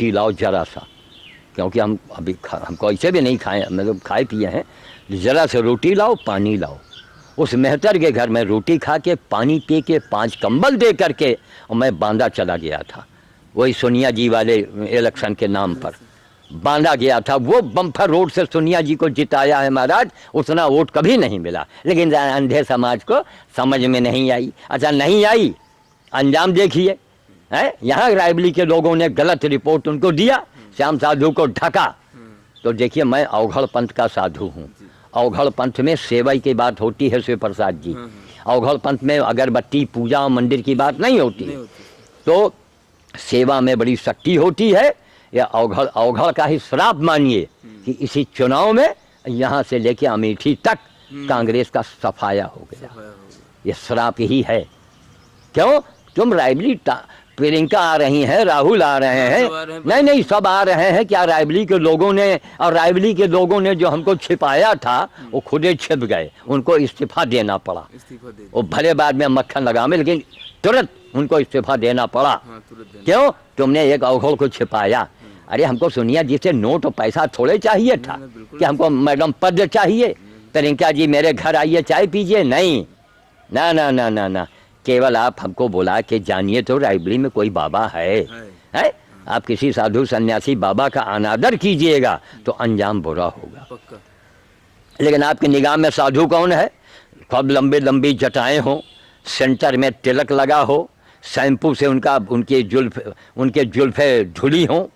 रोटी लाओ जरा सा, क्योंकि हम अभी हमको ऐसे भी नहीं खाए, मतलब खाए पिए हैं, ज़रा से रोटी लाओ, पानी लाओ। उस मेहतर के घर में रोटी खा के, पानी पी के, 5 कंबल दे करके और मैं बांदा चला गया था। वही सोनिया जी वाले इलेक्शन के नाम पर बांधा गया था। वो बम्फर रोड से सोनिया जी को जिताया है महाराज, उतना वोट कभी नहीं मिला। लेकिन अंधे समाज को समझ में नहीं आई। अच्छा नहीं आई, अंजाम देखिए है। यहाँ रायबली के लोगों ने गलत रिपोर्ट उनको दिया, श्याम साधु को ढका। तो देखिए मैं अवघड़ पंथ का साधु हूँ। अवघड़ पंथ में सेवा की बात होती है शिव प्रसाद जी। अवघड़ पंथ में अगरबत्ती पूजा और मंदिर की बात नहीं होती। तो सेवा में बड़ी शक्ति होती है। या अवघड़ का ही श्राप मानिए कि इसी चुनाव में यहाँ से लेके अमेठी तक कांग्रेस का सफाया हो गया। ये श्राप ही है। क्यों? तुम रायबली प्रियंका आ रही हैं, राहुल आ रहे हैं, नहीं सब आ रहे हैं। क्या रायबली के लोगों ने, और रायबली के लोगों ने जो हमको छिपाया था वो खुदे छिप गए, उनको इस्तीफा देना पड़ा। वो भले बाद में मक्खन लगा में, लेकिन तुरंत उनको इस्तीफा देना पड़ा। क्यों? तुमने एक अवघड़ को छिपाया। अरे हमको सोनिया जी से नोट और पैसा थोड़े चाहिए था कि हमको मैडम पद चाहिए, प्रियंका जी मेरे घर आइए चाय पीजिए, नहीं, ना ना ना ना ना। केवल आप हमको बोला कि जानिए तो रायबली में कोई बाबा है? आप किसी साधु सन्यासी बाबा का अनादर कीजिएगा तो अंजाम बुरा होगा। लेकिन आपकी निगाह में साधु कौन है? खूब लंबी लंबी जटाएं हो, सेंटर में तिलक लगा हो, शैम्पू से उनके जुल्फे धुली हो,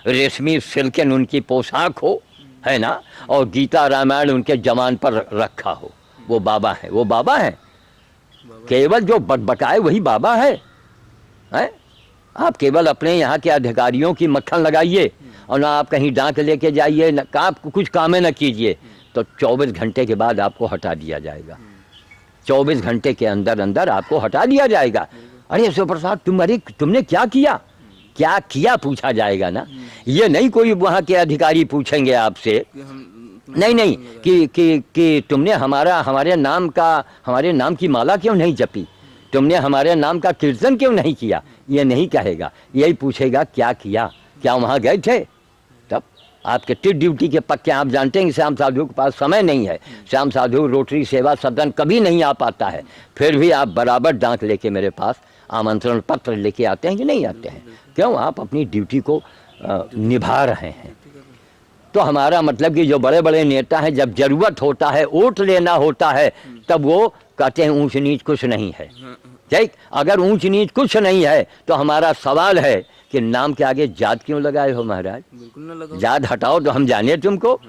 रेशमी सिल्कन उनकी पोशाक हो, है ना, और गीता रामायण उनके जमान पर रखा हो। वो बाबा है, वो बाबा है। केवल जो बटबटाए वही बाबा है? आप केवल अपने यहाँ के अधिकारियों की मक्खन लगाइए और ना आप कहीं डांक लेके जाइए, ना आप कुछ काम न कीजिए, तो 24 घंटे के बाद आपको हटा दिया जाएगा। 24 घंटे के अंदर अंदर आपको हटा दिया जाएगा। अरे शिव प्रसाद तुमने क्या किया, क्या किया पूछा जाएगा ना। ये नहीं कोई वहाँ के अधिकारी पूछेंगे आपसे, नहीं कि तुमने हमारे नाम की माला क्यों नहीं जपी, तुमने हमारे नाम का कीर्तन क्यों नहीं किया, ये नहीं कहेगा। यही पूछेगा क्या किया, क्या वहाँ गए थे। तब आप कितनी ड्यूटी के पक्के। आप जानते हैं कि श्याम साधु के पास समय नहीं है। श्याम साधु रोटरी सेवा सदन कभी नहीं आ पाता है, फिर भी आप बराबर डांक लेके मेरे पास आमंत्रण पत्र लेके आते हैं कि नहीं आते हैं? क्यों? आप अपनी ड्यूटी को निभा रहे हैं। तो हमारा मतलब कि जो बड़े बड़े नेता हैं, जब जरूरत होता है, वोट लेना होता है, तब वो कहते हैं ऊंच नीच कुछ नहीं है। ठीक, अगर ऊंच नीच कुछ नहीं है तो हमारा सवाल है कि नाम के आगे जात क्यों लगाए हो महाराज? जात हटाओ तो हम जाने तुमको।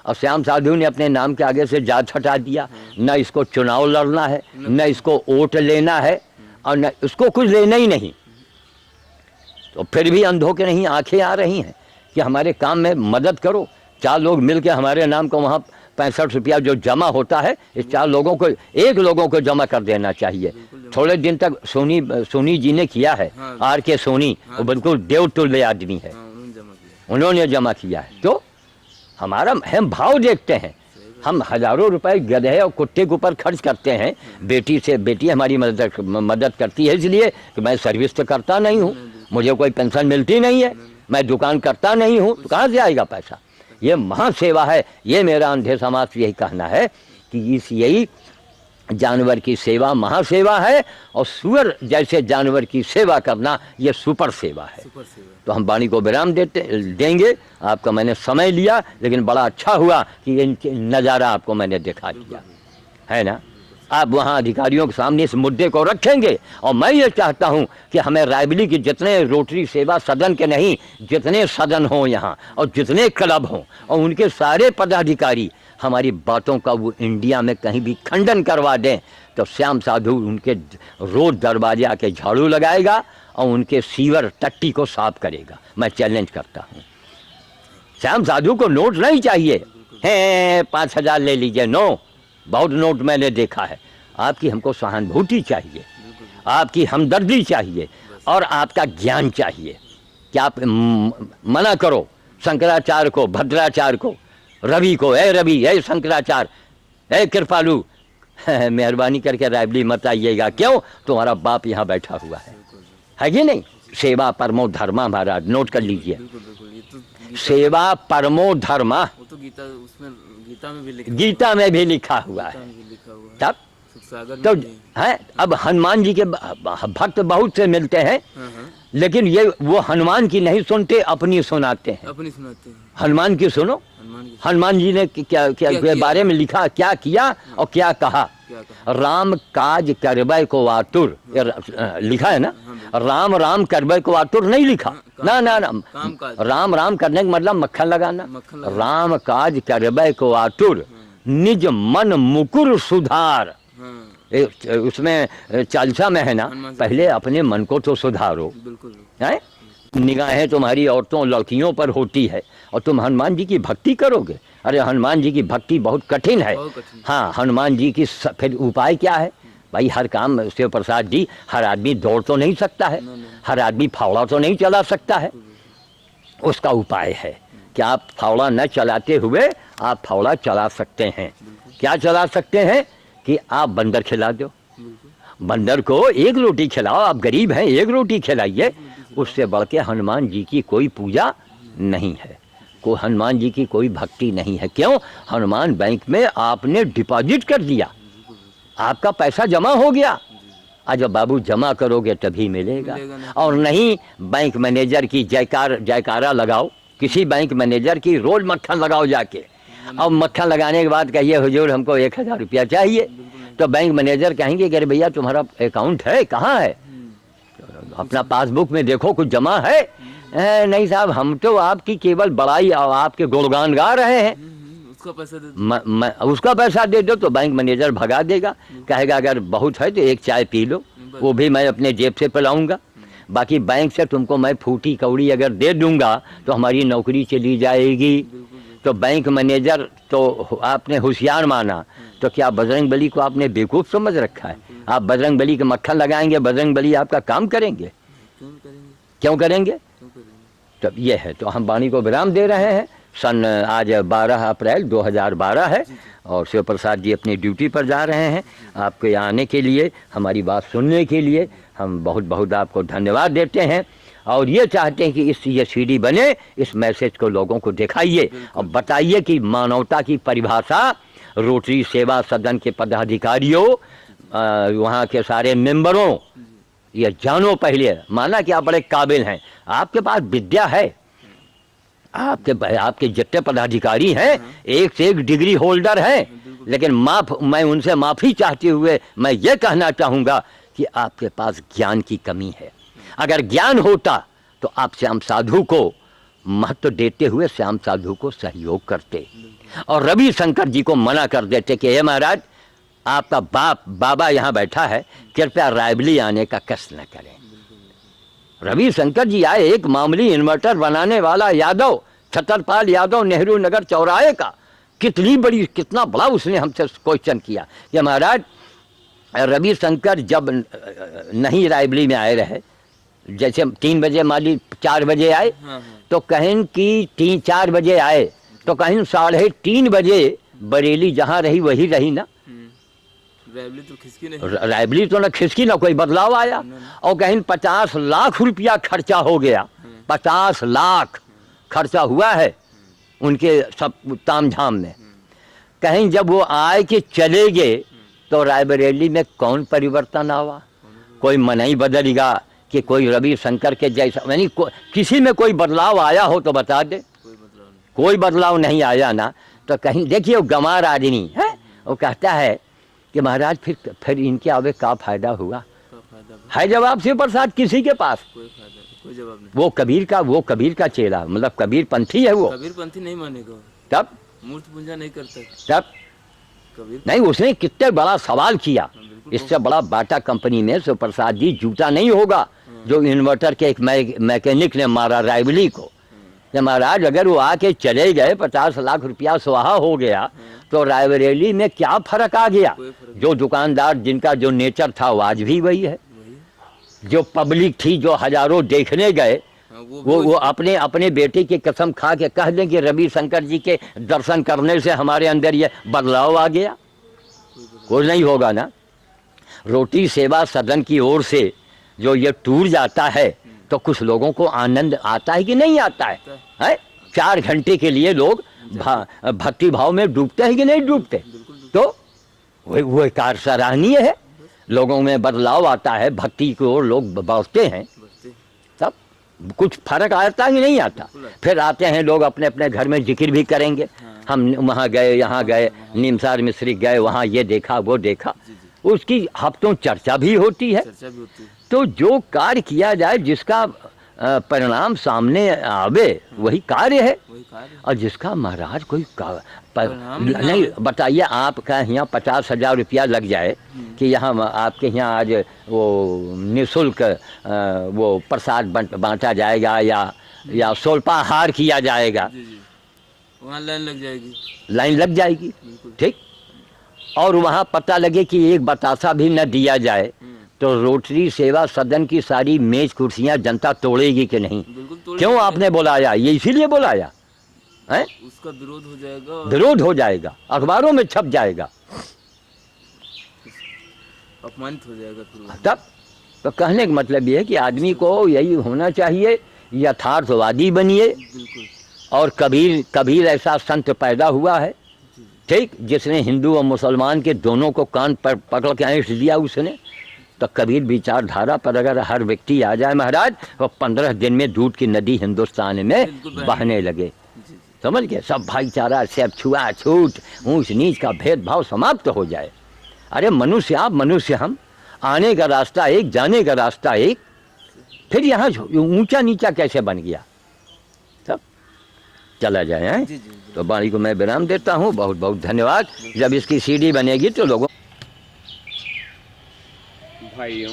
और श्याम साधु ने अपने नाम के आगे से जात हटा दिया। न इसको चुनाव लड़ना है, न इसको वोट लेना है, और न उसको कुछ लेना ही नहीं। तो फिर भी अंधों के नहीं आंखें आ रही हैं कि हमारे काम में मदद करो। 4 लोग मिलकर हमारे नाम को वहाँ 65 रुपया जो जमा होता है, इस 4 लोगों को, 1 लोगों को जमा कर देना चाहिए। थोड़े दिन तक सोनी जी ने किया है, RK सोनी, वो बिल्कुल देवतुल्य आदमी है, उन्होंने जमा किया है। तो हमारा हम भाव देखते हैं। हम हजारों रुपए गधे और कुत्ते के ऊपर खर्च करते हैं। बेटी हमारी मदद करती है, इसलिए कि मैं सर्विस तो करता नहीं हूँ, मुझे कोई पेंशन मिलती नहीं है, मैं दुकान करता नहीं हूँ, तो कहाँ से आएगा पैसा? ये महासेवा है। ये मेरा अंधे समाज से यही कहना है कि यही जानवर की सेवा महासेवा है, और सुअर जैसे जानवर की सेवा करना ये सुपर सेवा है। तो हम वाणी को विराम देंगे। आपका मैंने समय लिया, लेकिन बड़ा अच्छा हुआ कि इनके नज़ारा आपको मैंने दिखा दिया, है ना। आप वहाँ अधिकारियों के सामने इस मुद्दे को रखेंगे, और मैं ये चाहता हूँ कि हमें रायबली के जितने रोटरी सेवा सदन के नहीं, जितने सदन हों यहाँ, और जितने क्लब हों, और उनके सारे पदाधिकारी हमारी बातों का वो इंडिया में कहीं भी खंडन करवा दें, तो श्याम साधु उनके रोज दरवाजे आके झाड़ू लगाएगा और उनके सीवर टट्टी को साफ करेगा। मैं चैलेंज करता हूँ। श्याम साधु को नोट नहीं चाहिए है, 5000 ले लीजिए, नो, बहुत नोट मैंने देखा है। आपकी हमको सहानुभूति चाहिए, आपकी हमदर्दी चाहिए, और आपका ज्ञान चाहिए कि आप मना करो शंकराचार्य को, भद्राचार्य को, रवि को, ए रवि, ए शंकराचार्य, ए कृपालु, मेहरबानी करके रायबली मत आइएगा। क्यों? तुम्हारा बाप यहाँ बैठा हुआ है कि नहीं? सेवा परमो धर्मा महाराज, नोट कर लीजिए। बिल्कुल बिल्कुल, ये तो सेवा परमो धर्मा, वो तो गीता, उसमें गीता में भी गीता में भी लिखा हुआ है। लिखा हुआ है। तब सुखसागर में तो भी है। अब हनुमान जी के भक्त बहुत से मिलते हैं, हाँ, लेकिन ये वो हनुमान की नहीं सुनते, अपनी सुनाते हैं। अपनी सुनाते हैं। हनुमान की सुनो, हनुमान की हनुमान जी ने क्या क्या के बारे में लिखा, क्या किया और क्या कहा। क्या कहा? राम काज करबै को आतुर, ये लिखा है ना। राम राम करबै को आतुर नहीं लिखा, ना ना ना, काम काज। राम राम करने का मतलब मक्खन लगाना। मक्खन लगाना। राम काज करबै को आतुर, निज मन मुकुर सुधार। हाँ, उसमें चालीसा में है ना, हनुमान पहले अपने मन को तो सुधारो, बिल्कुल है। निगाहें तुम्हारी औरतों लड़कियों पर होती है और तुम हनुमान जी की भक्ति करोगे। अरे हनुमान जी की भक्ति बहुत कठिन है। बहुत कठिन। हाँ, हनुमान जी की फिर उपाय क्या है भाई? हर काम शिव प्रसाद जी, हर आदमी दौड़ तो नहीं सकता है, हर आदमी फावड़ा तो नहीं चला सकता है। उसका उपाय है कि आप फावड़ा न चलाते हुए आप फावड़ा चला सकते हैं। क्या चला सकते हैं कि आप बंदर खिला दो, बंदर को एक रोटी खिलाओ। आप गरीब हैं, एक रोटी खिलाइए। उससे बढ़ के हनुमान जी की कोई पूजा नहीं है, को हनुमान जी की कोई भक्ति नहीं है। क्यों? हनुमान बैंक में आपने डिपॉजिट कर दिया, आपका पैसा जमा हो गया। आज बाबू जमा करोगे तभी मिलेगा, और नहीं बैंक मैनेजर की जयकारा लगाओ। किसी बैंक मैनेजर की रोज मक्खन लगाओ जाके, और मक्खन लगाने के बाद कहिए हुजूर हमको 1000 रुपया चाहिए, तो बैंक मैनेजर कहेंगे कि अरे भैया तुम्हारा अकाउंट है, कहाँ है, अपना पासबुक में देखो कुछ जमा है। नहीं साहब, हम तो आपकी केवल बड़ाई और आपके गुणगान गा रहे हैं। उसका पैसा दे दो। उसका पैसा दे दो तो बैंक मैनेजर भगा देगा, कहेगा अगर बहुत है तो एक चाय पी लो, वो भी मैं अपने जेब से पिलाऊंगा। बाकी बैंक से तुमको मैं फूटी कौड़ी अगर दे दूंगा तो हमारी नौकरी चली जाएगी। तो बैंक मैनेजर तो आपने होशियार माना, तो क्या बजरंग बली को आपने बेवकूफ़ समझ रखा है? आप बजरंग बली के मक्खन लगाएंगे, बजरंग बली आपका काम करेंगे? क्यों करेंगे? तो ये है। तो हम वाणी को विराम दे रहे हैं। सन आज 12 अप्रैल 2012 है और शिव प्रसाद जी अपनी ड्यूटी पर जा रहे हैं। आपके आने के लिए, हमारी बात सुनने के लिए हम बहुत बहुत आपको धन्यवाद देते हैं, और ये चाहते हैं कि ये सीडी बने, इस मैसेज को लोगों को दिखाइए और बताइए कि मानवता की परिभाषा रोटरी सेवा सदन के पदाधिकारियों, वहाँ के सारे मेंबरों, ये जानो पहले। माना कि आप बड़े काबिल हैं, आपके पास विद्या है, आपके जितने पदाधिकारी हैं एक से एक डिग्री होल्डर हैं, लेकिन मैं उनसे माफ़ी चाहते हुए मैं ये कहना चाहूँगा कि आपके पास ज्ञान की कमी है। अगर ज्ञान होता तो आप श्याम साधु को महत्व देते हुए श्याम साधु को सहयोग करते, और रवि शंकर जी को मना कर देते कि हे महाराज, आपका बाबा यहाँ बैठा है, कृपया रायबली आने का कष्ट न करें। रवि शंकर जी आए, एक मामूली इन्वर्टर बनाने वाला यादव, छतरपाल यादव, नेहरू नगर चौराहे का, कितना बड़ा उसने हमसे क्वेश्चन किया कि महाराज रवि शंकर जब नहीं रायबली में आए रहे, जैसे 3 बजे माली 4 बजे आए, तो कहें कि 3-4 बजे आए, तो कहें 3:30 बजे बरेली जहाँ रही वही रही ना। रायबली तो खिसकी नहीं, रायबली तो ना खिसकी ना कोई बदलाव आया। और कहीं 50 लाख रुपया खर्चा हो गया, 50 लाख खर्चा हुआ है उनके सब तामझाम में। कहीं जब वो आए कि चले गए तो रायबरेली में कौन परिवर्तन आवा? कोई मन ही बदलेगा कि कोई रवि शंकर के जैसा, यानी किसी में कोई बदलाव आया हो तो बता दे। कोई बदलाव नहीं आया ना। तो कहीं देखिए वो गंवार आदमी है, वो कहता है कि महाराज फिर इनके आवे का फायदा हुआ? है जवाब शिव प्रसाद किसी के पास? कोई जवाब नहीं। वो कबीर का चेला, मतलब कबीर पंथी है। वो कबीर पंथी नहीं मानेगा, तब मूर्ति पूजा नहीं करता, तब कबीर नहीं। उसने कितने बड़ा सवाल किया, इससे बड़ा बाटा कंपनी में शिव प्रसाद जी जूता नहीं होगा जो इन्वर्टर के एक मैकेनिक ने मारा रायबली को। महाराज अगर वो आके चले गए, 50 लाख रुपया स्वाहा हो गया, तो रायबरेली में क्या फर्क आ गया? जो दुकानदार जिनका जो नेचर था वो आज भी वही है। जो पब्लिक थी, जो हजारों देखने गए, वो अपने बेटे की कसम खा के कह दें कि रवि शंकर जी के दर्शन करने से हमारे अंदर ये बदलाव आ गया। कोई नहीं होगा ना। रोटी सेवा सदन की ओर से जो ये टूर जाता है, तो कुछ लोगों को आनंद आता है कि नहीं आता है? आता है। है 4 घंटे के लिए लोग भक्ति भाव में डूबते हैं कि नहीं डूबते? बिल्कुल बिल्कुल। तो वो कार्य सराहनीय है। लोगों में बदलाव आता है, भक्ति की ओर लोग बढ़ते हैं, बढ़ते तब कुछ फर्क आता है कि नहीं आता? बिल्कुल आता है। फिर आते हैं लोग अपने अपने घर में जिक्र भी करेंगे, हाँ। हम वहाँ गए, यहाँ गए, वहाँ। नीमसार मिश्री गए, वहाँ ये देखा वो देखा, जी जी। उसकी हफ्तों चर्चा भी होती है। चर्चा भी होती है। तो जो कार्य किया जाए, जिसका परिणाम सामने आवे, वही कार्य है। वही कार्य। और जिसका महाराज कोई परिणाम ही ना नहीं, आवे। बताइए आपका यहाँ 50,000 रुपया लग जाए कि यहाँ आपके यहाँ आज वो निःशुल्क वो प्रसाद बांटा जाएगा या सोल्पाहार किया जाएगा, जी जी। वहाँ लाइन लग जाएगी। लाइन लग जाएगी, बिल्कुल। ठीक। और वहाँ पता लगे कि एक बतासा भी न दिया जाए, तो रोटरी सेवा सदन की सारी मेज कुर्सियाँ जनता तोड़ेगी कि नहीं? बिल्कुल तोड़ क्यों देंगे। आपने बुलाया? ये इसीलिए बुलाया है? उसका विरोध हो जाएगा और विरोध हो जाएगा, अखबारों में छप जाएगा, अपमानित हो जाएगा फिर वो। तब तो कहने का मतलब ये है कि आदमी को यही होना चाहिए, यथार्थवादी बनिए। बिल्कुल। और कबीर ऐसा संत पैदा हुआ है, जी जी। ठीक, जिसने हिंदू और मुसलमान के दोनों को कान पर पकड़ के ऐंठ दिया उसने। तो कबीर विचारधारा पर अगर हर व्यक्ति आ जाए महाराज, तो 15 दिन में दूध की नदी हिंदुस्तान में बिल्कुल बहने लगे। जी जी। समझ गए? सब भाईचारा, सब छुआछूत, ऊंच नीच का भेदभाव समाप्त हो जाए। अरे मनुष्य आप, मनुष्य हम, आने का रास्ता एक, जाने का रास्ता एक, फिर यहाँ ऊंचा नीचा कैसे बन गया? सब चला जाए हैं? जी जी। तो वाणी को मैं विराम देता हूँ। बहुत बहुत धन्यवाद। जब इसकी सीडी बनेगी तो लोगों भाइयों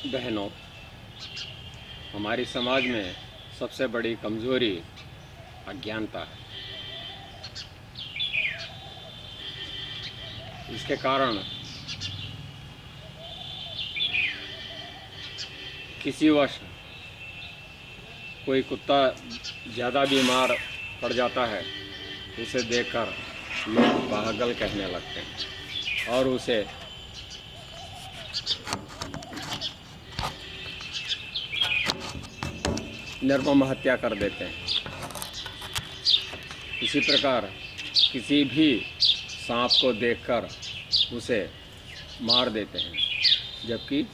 बहनों, हमारी समाज में सबसे बड़ी कमजोरी अज्ञानता है। इसके कारण किसी वर्ष कोई कुत्ता ज़्यादा बीमार पड़ जाता है, उसे देखकर लोग पागल कहने लगते हैं और उसे निर्मम हत्या कर देते हैं। इसी प्रकार किसी भी सांप को देखकर उसे मार देते हैं, जबकि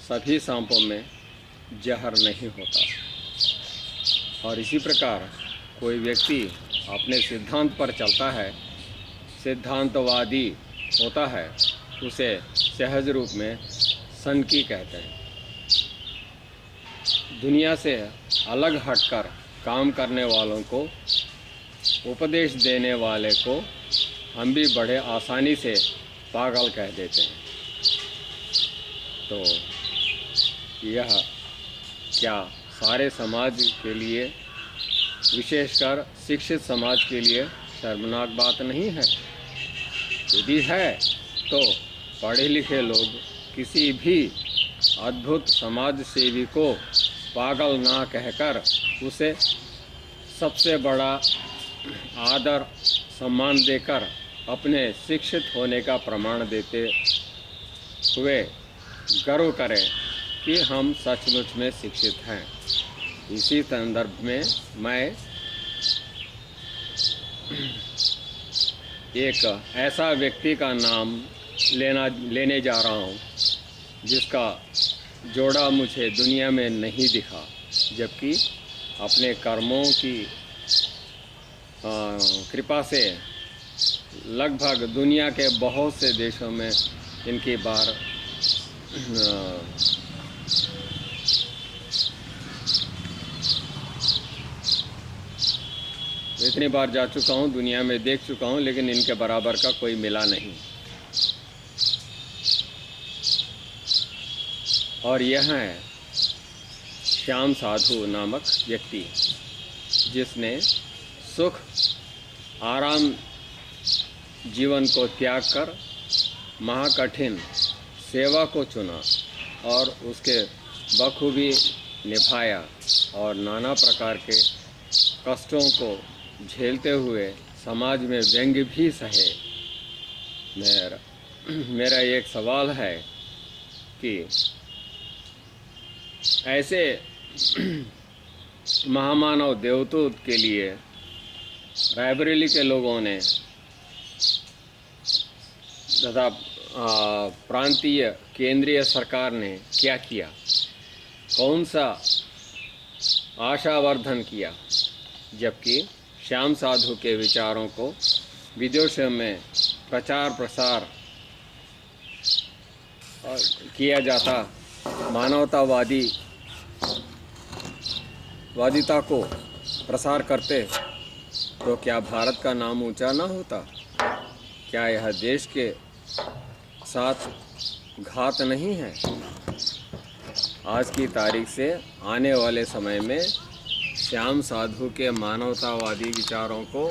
सभी सांपों में जहर नहीं होता। और इसी प्रकार कोई व्यक्ति अपने सिद्धांत पर चलता है, सिद्धांतवादी होता है, उसे सहज रूप में सनकी कहते हैं। दुनिया से अलग हटकर काम करने वालों को, उपदेश देने वाले को हम भी बड़े आसानी से पागल कह देते हैं। तो यह क्या सारे समाज के लिए, विशेषकर शिक्षित समाज के लिए शर्मनाक बात नहीं है? यदि है तो पढ़े लिखे लोग किसी भी अद्भुत समाज सेवी को पागल ना कहकर उसे सबसे बड़ा आदर सम्मान देकर अपने शिक्षित होने का प्रमाण देते हुए गर्व करें कि हम सचमुच में शिक्षित हैं। इसी संदर्भ में मैं एक ऐसा व्यक्ति का नाम लेने जा रहा हूँ जिसका जोड़ा मुझे दुनिया में नहीं दिखा, जबकि अपने कर्मों की कृपा से लगभग दुनिया के बहुत से देशों में इनकी बार इतनी बार जा चुका हूँ, दुनिया में देख चुका हूँ, लेकिन इनके बराबर का कोई मिला नहीं। और यह है श्याम साधु नामक व्यक्ति, जिसने सुख आराम जीवन को त्याग कर महाकठिन सेवा को चुना और उसके बखूबी निभाया और नाना प्रकार के कष्टों को झेलते हुए समाज में व्यंग्य भी सहे। मेरा एक सवाल है कि ऐसे महामानव देवदूत के लिए रायबरेली के लोगों ने तथा प्रांतीय केंद्रीय सरकार ने क्या किया, कौन सा आशावर्धन किया, जबकि श्याम साधु के विचारों को विदेशों में प्रचार प्रसार किया जाता, वादिता को प्रसार करते, तो क्या भारत का नाम ऊंचा ना होता? क्या यह देश के साथ घात नहीं है? आज की तारीख से आने वाले समय में श्याम साधु के मानवतावादी विचारों को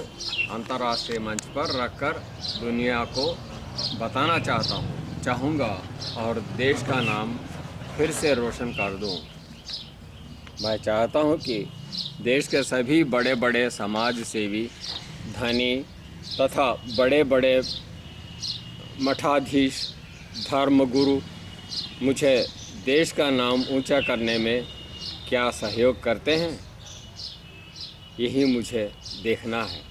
अंतर्राष्ट्रीय मंच पर रखकर दुनिया को बताना चाहूँगा और देश का नाम फिर से रोशन कर दूँ। मैं चाहता हूँ कि देश के सभी बड़े बड़े समाज सेवी, धनी तथा बड़े बड़े मठाधीश, धर्मगुरु मुझे देश का नाम ऊंचा करने में क्या सहयोग करते हैं, यही मुझे देखना है।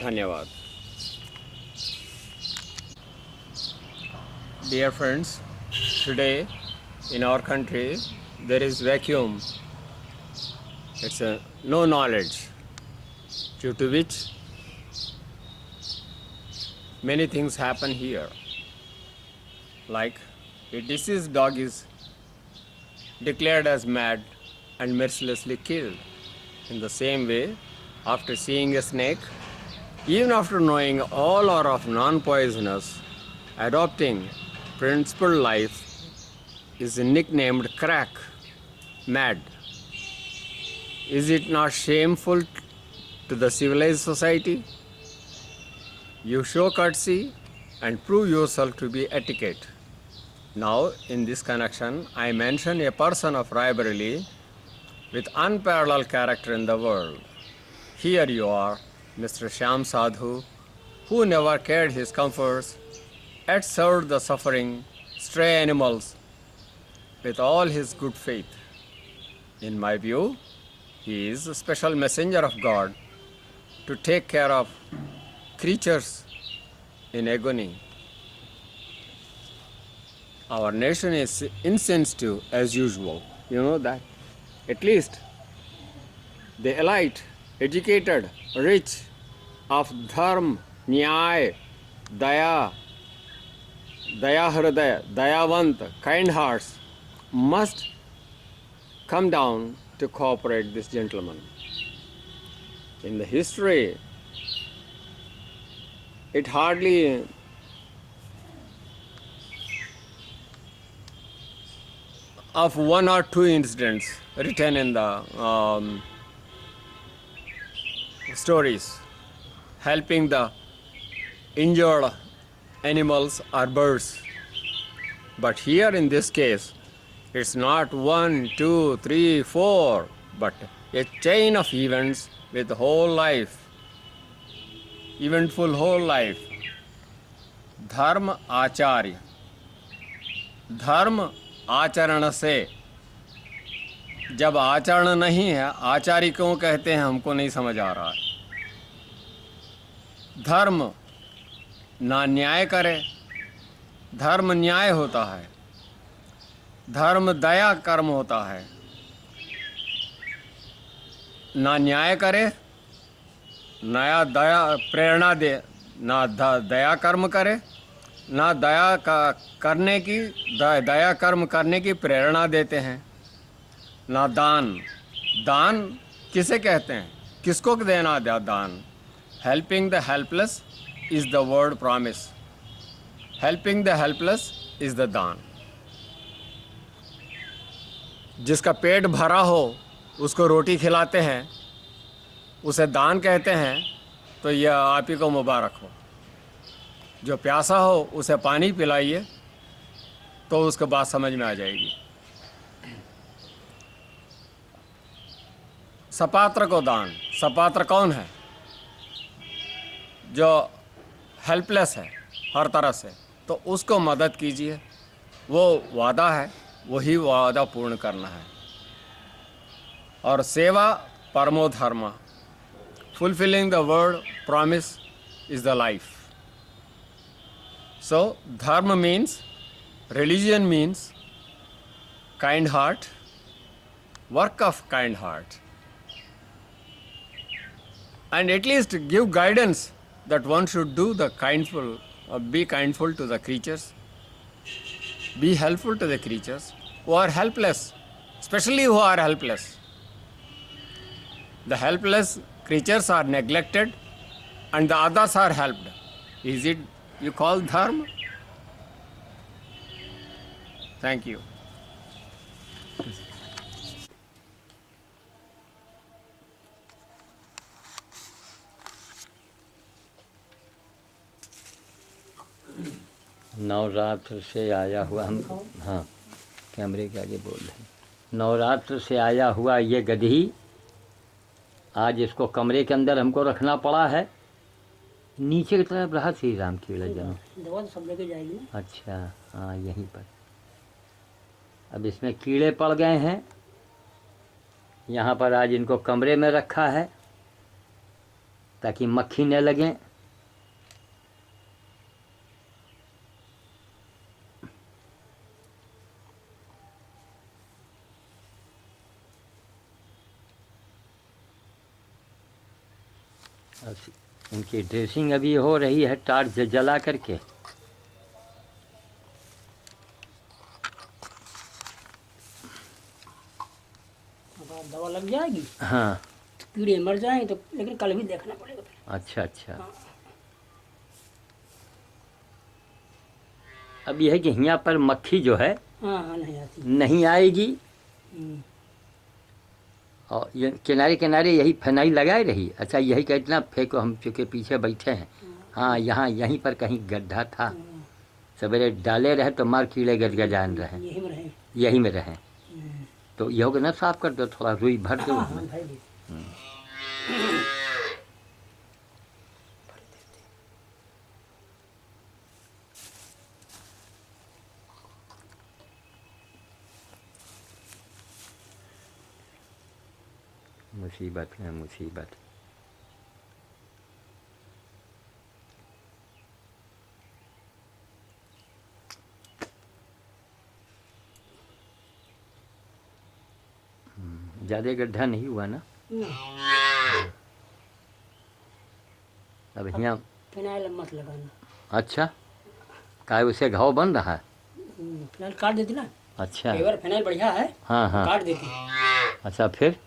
धन्यवाद। Dear friends, today in our country there is vacuum. It's no knowledge, due to which many things happen here. Like a deceased dog is declared as mad and mercilessly killed. In the same way, after seeing a snake, even after knowing all are of non-poisonous, adopting principled life is nicknamed crack, mad. Is it not shameful to the civilized society? You show courtesy and prove yourself to be etiquette. Now, in this connection, I mention a person of Raebareli with unparalleled character in the world. Here you are, Mr. Shyam Sadhu, who never cared his comforts, yet served the suffering, stray animals with all his good faith. In my view, he is a special messenger of God to take care of creatures in agony. Our nation is insensitive as usual. You know that. At least the elite, educated, rich, of dharma, nyaya, daya, hridaya, dayavant, kind hearts must come down to cooperate this gentleman. In the history, it hardly of one or two incidents written in the stories helping the injured animals or birds. But here in this case, it's not 1, 2, 3, 4, but a chain of events with whole life, eventful whole life. धर्म आचार्य, धर्म आचरण से, जब आचरण नहीं है आचार्य क्यों कहते हैं हमको नहीं समझ आ रहा है। धर्म ना न्याय करे, धर्म न्याय होता है, धर्म दया कर्म होता है। ना न्याय करे, नया दया प्रेरणा दे, ना दया कर्म करे, ना दया कर्म करने की प्रेरणा देते हैं। ना दान, दान किसे कहते हैं, किसको देना दान? Helping the helpless is the word promise, helping the helpless is the दान। जिसका पेट भरा हो उसको रोटी खिलाते हैं, उसे दान कहते हैं, तो यह आप ही को मुबारक हो। जो प्यासा हो उसे पानी पिलाइए तो उसके बात समझ में आ जाएगी। सपात्र को दान, सपात्र कौन है? जो हेल्पलेस है हर तरह से, तो उसको मदद कीजिए। वो वादा है, वही वादा पूर्ण करना है। और सेवा परमो धर्म, fulfilling the word promise is the life. So dharma means, religion means kind heart, work of kind heart, and at least give guidance that one should do the kindful, be kindful to the creatures, be helpful to the creatures who are helpless, especially who are helpless. The helpless creatures are neglected and the others are helped. Is it you call dharma? Thank you. Navratra से आया हुआ हम, हाँ कैमरे के आगे बोल रहे हैं, नवरात्र से आया हुआ ये गधी आज इसको कमरे के अंदर हमको रखना पड़ा है। नीचे की तरफ रहा श्री राम कीड़ा जन्म, दवा तो सब लेके जाएगी। अच्छा हाँ यहीं पर। अब इसमें कीड़े पड़ गए हैं, यहाँ पर आज इनको कमरे में रखा है ताकि मक्खी न लगें। इनकी ड्रेसिंग अभी हो रही है टार्च जला करके। अब दवा लग जाएगी, हाँ कीड़े मर जाएंगे तो, लेकिन कल भी देखना पड़ेगा फिर। अच्छा अच्छा। अब यह है कि यहाँ पर मक्खी जो है हाँ हाँ नहीं आती। नहीं आएगी। हम्म। और ये किनारे किनारे यही फिनाइल लगाए रही। अच्छा यही का इतना फेंको, हम चूँकि पीछे बैठे हैं। हाँ यहाँ यहीं पर कहीं गड्ढा था, सवेरे डाले रहे तो मार कीड़े गजगजान रहे, यही में रहे। यही में रहें। तो ये होगा ना, साफ कर दो थोड़ा, रुई भर दो हाँ उसमें। भाई जी। मुसीबत है मुसीबत। ज़्यादा गड्ढा नहीं हुआ ना। अब यहाँ फिनाइल मत लगाना। अच्छा काय उसे घाव बन रहा है। फिनाइल काट देती ना। अच्छा कई बार फिनाइल बढ़िया है, हाँ हाँ काट देती। अच्छा फिर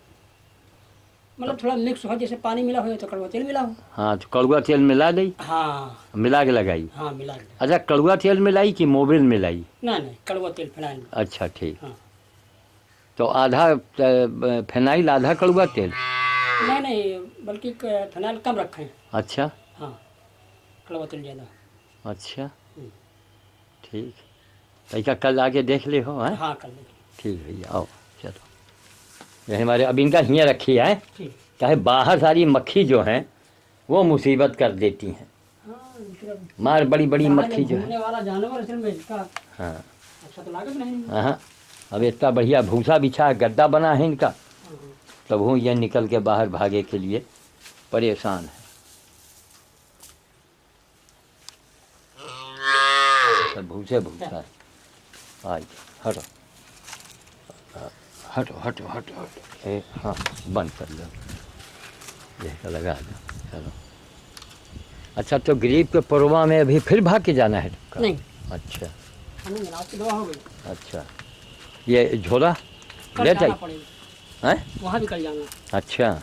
मतलब थोड़ा मिक्स हो, जैसे पानी मिला हो तो कड़वा तेल मिला हो। हाँ तो कड़ुआ तेल मिला दी, हाँ मिला के लगाई। हाँ मिला के। अच्छा कड़ुआ तेल मिलाई कि मोबिल मिलाई? ना नहीं, कड़वा तेल फिनाइल में। अच्छा ठीक। हाँ। तो आधा फिनाइल आधा कड़ुआ तेल? नहीं नहीं, बल्कि फिनाइल कम रखें। अच्छा हाँ, कड़वा तेल ज़्यादा। अच्छा ठीक। तो कल आके देख ले हो। हाँ हाँ कल देखिए। ठीक भैया आओ चलो। ये हमारे अब इनका हियाँ रखी है, ठीक। चाहे बाहर सारी मक्खी जो हैं वो मुसीबत कर देती हैं। हाँ, मतलब मार बड़ी बड़ी मक्खी जो है। घूमने वाला जानवर असल में इसका हाँ अच्छा तो लागत नहीं। हाँ। अब इतना बढ़िया भूसा बिछा गद्दा बना है इनका, तब वो ये निकल के बाहर भागे के लिए परेशान है। सब भूसे भूसा है। आज हटो हटो हटो हटो हटो। ए हाँ बंद कर लो, ये लगा दो चलो। अच्छा तो गरीब के पुरवा में अभी फिर भाग के जाना है? नहीं। अच्छा आपकी दवा हो गई। अच्छा ये झोला कल ले जाना जाइए पड़ेगा। हैं? वहाँ भी कल जाना। अच्छा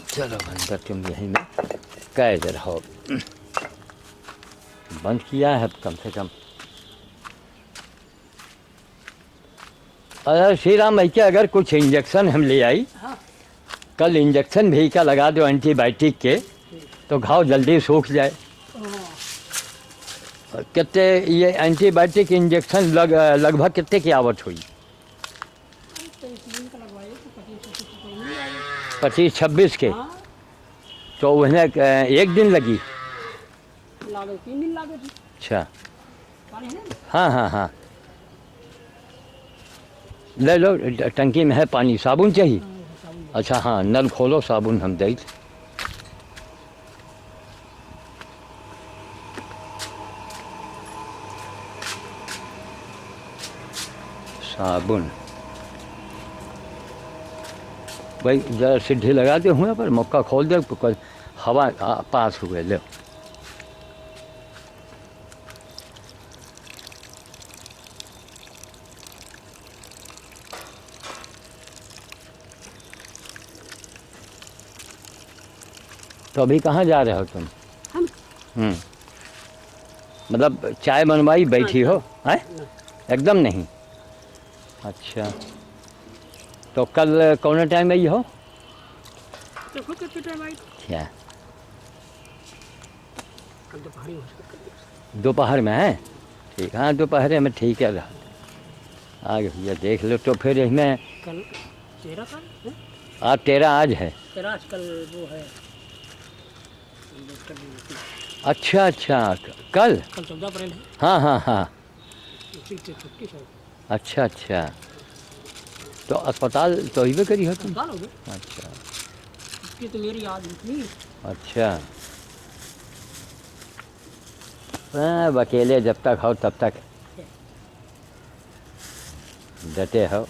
चलो अंदर तुम यहीं में कैद रहो। बंद किया है कम से कम। अरे श्री राम भैया अगर कुछ इंजेक्शन हम ले आई, हाँ। कल इंजेक्शन भी का लगा दो एंटीबायोटिक के, तो घाव जल्दी सूख जाए। कितने ये एंटीबायोटिक इंजेक्शन लगभग कितने की आवत हुई? तो इस दिन का 25-26 के, हाँ तो उन्हें एक दिन लगी। लागे 3 दिन लागे थे अच्छा, पानी है ना। हाँ हाँ हाँ, ले लो टंकी में है पानी। साबुन चाहिए? साबुन अच्छा हाँ, नल खोलो, साबुन हम दे। साबुन भाई जरा सीढ़ी लगाते हुए पर मौका खोल दे, हवा पास हुए। ले तो अभी कहाँ जा रहे हो तुम? हम मतलब चाय बनवाई बैठी हो? हैं? एकदम नहीं। अच्छा, तो कल कौन टाइम आई हो? तो खुद कितने टाइम आई क्या कल तो पहाड़ी हो सकती दोपहर में है? ठीक, हाँ दोपहर में ठीक है। रहा आगे भैया देख लो तो फिर इसमें कल 13 साल है आज 13 आज है। 13 आजकल वो है अच्छा अच्छा, कल? कल 14 अप्रैल है। हाँ हाँ हाँ, उसी से छुट्टी शायद अच्छा अच्छा, तो अस्पताल तो ही करी हो तुम? साल हो गए। अच्छा इसकी तो मेरी याद नहीं। अच्छा, अब अकेले जब तक हो तब तक डटे हो।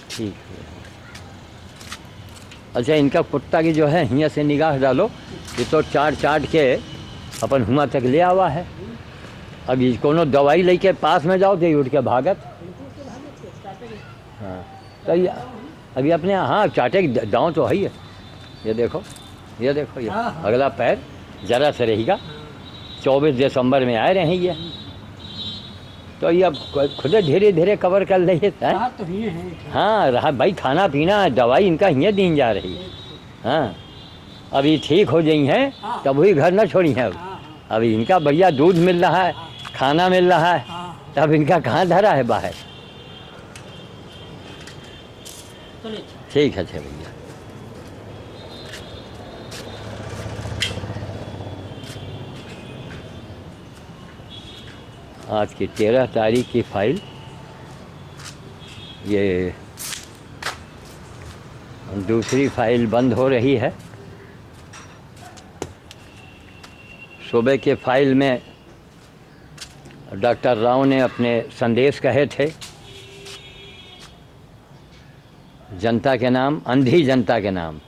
ठीक है। अच्छा, इनका कुत्ता की जो है हियाँ से निगाह डालो, ये तो चाट चाट के अपन हुआ तक ले आवा है। अब ये कोनो दवाई लेके पास में जाओ तो ये उठ के भागत। हाँ, तो ये अभी अपने हाँ चाटे की दाँव तो है ही है। ये देखो, ये देखो, ये हाँ, हाँ। अगला पैर जरा से रहेगा। 24 दिसंबर में आए रहे ये, तो ये अब खुद धीरे धीरे कवर कर रही है। राहत तो ये है। हाँ रहा भाई, खाना पीना दवाई इनका हियाँ दी जा रही है। हाँ, अभी ठीक हो गई हैं हाँ। तब वही घर न छोड़ी हैं। हाँ अभी इनका बढ़िया दूध मिल रहा है, खाना मिल रहा है, हाँ तब इनका कहाँ धरा है बाहर। चलिए। ठीक है अच्छा भैया। आज की 13 तारीख की फाइल, ये दूसरी फाइल बंद हो रही है। सुबह के फाइल में डॉक्टर राव ने अपने संदेश कहे थे, जनता के नाम, अंधी जनता के नाम।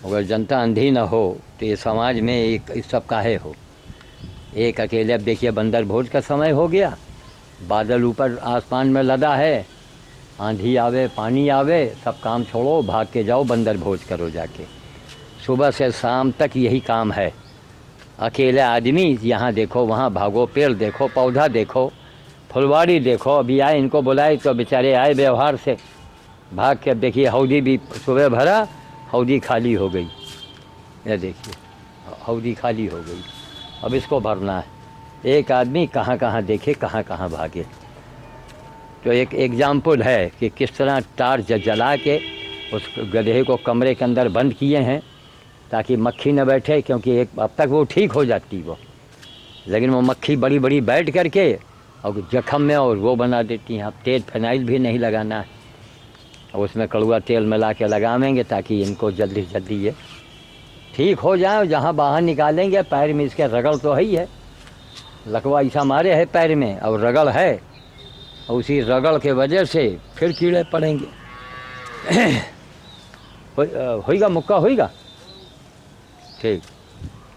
अगर जनता अंधी न हो तो ये समाज में एक सब काहे हो। एक अकेले, अब देखिए बंदर भोज का समय हो गया, बादल ऊपर आसमान में लदा है, आंधी आवे पानी आवे, सब काम छोड़ो भाग के जाओ बंदर भोज करो जाके। सुबह से शाम तक यही काम है। अकेले आदमी यहाँ देखो वहाँ भागो, पेड़ देखो, पौधा देखो, फुलवाड़ी देखो। अभी आए, इनको बुलाए तो बेचारे आए व्यवहार से भाग के। अब देखिए हौदी भी सुबह भरा, हौदी खाली हो गई। ये देखिए हौदी खाली हो गई, अब इसको भरना है। एक आदमी कहाँ कहाँ देखे, कहाँ कहाँ भागे। तो एक एग्जाम्पल है कि किस तरह टार्च जला के उस गधे को कमरे के अंदर बंद किए हैं ताकि मक्खी न बैठे, क्योंकि एक अब तक वो ठीक हो जाती वो, लेकिन वो मक्खी बड़ी बड़ी बैठ करके और जख्म में और वो बना देती हैं। अब तेज फिनाइल भी नहीं लगाना है, और उसमें कड़वा तेल मिला के लगावेंगे ताकि इनको जल्दी से जल्दी ये ठीक हो जाए। जहाँ बाहर निकालेंगे पैर में इसके रगड़ तो है ही है, लकवा ऐसा मारे है पैर में और रगड़ है, और उसी रगड़ के वजह से फिर कीड़े पड़ेंगे। होइगा मुक्का होइगा ठीक।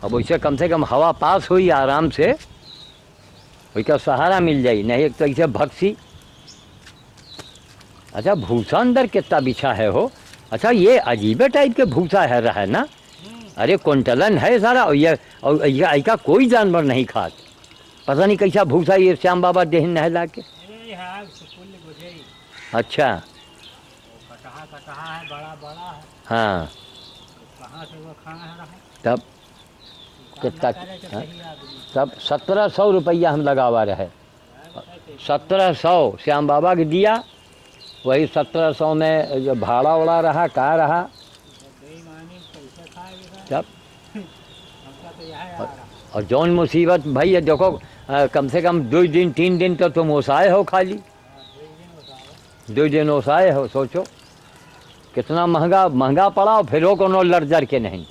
अब वैसे कम से कम हवा पास हुई आराम से, उसका सहारा मिल जाए, नहीं एक तो ऐसे भक्सी। अच्छा, भूसा अंदर कितना बिछा है हो। अच्छा, ये अजीबे टाइप के भूसा है रहा है ना। अरे कुंटलन है सारा, और ये ऐसा कोई जानवर नहीं खात। पता नहीं कैसा भूसा ये श्याम बाबा देहन नहला के। अच्छा, हाँ तब कितना हाँ? तब 1700 रुपया हम लगावा रहे, 1700 श्याम बाबा के दिया, वही 1700 में जो भाड़ा उड़ा रहा का रहा तब। और जौन मुसीबत भाई ये देखो कम से कम 2 दिन 3 दिन तो तुम ओसाए हो, खाली 2 दिन ओसाए हो, सोचो कितना महंगा पड़ा। फिर वो कोनो लर्जर के नहीं,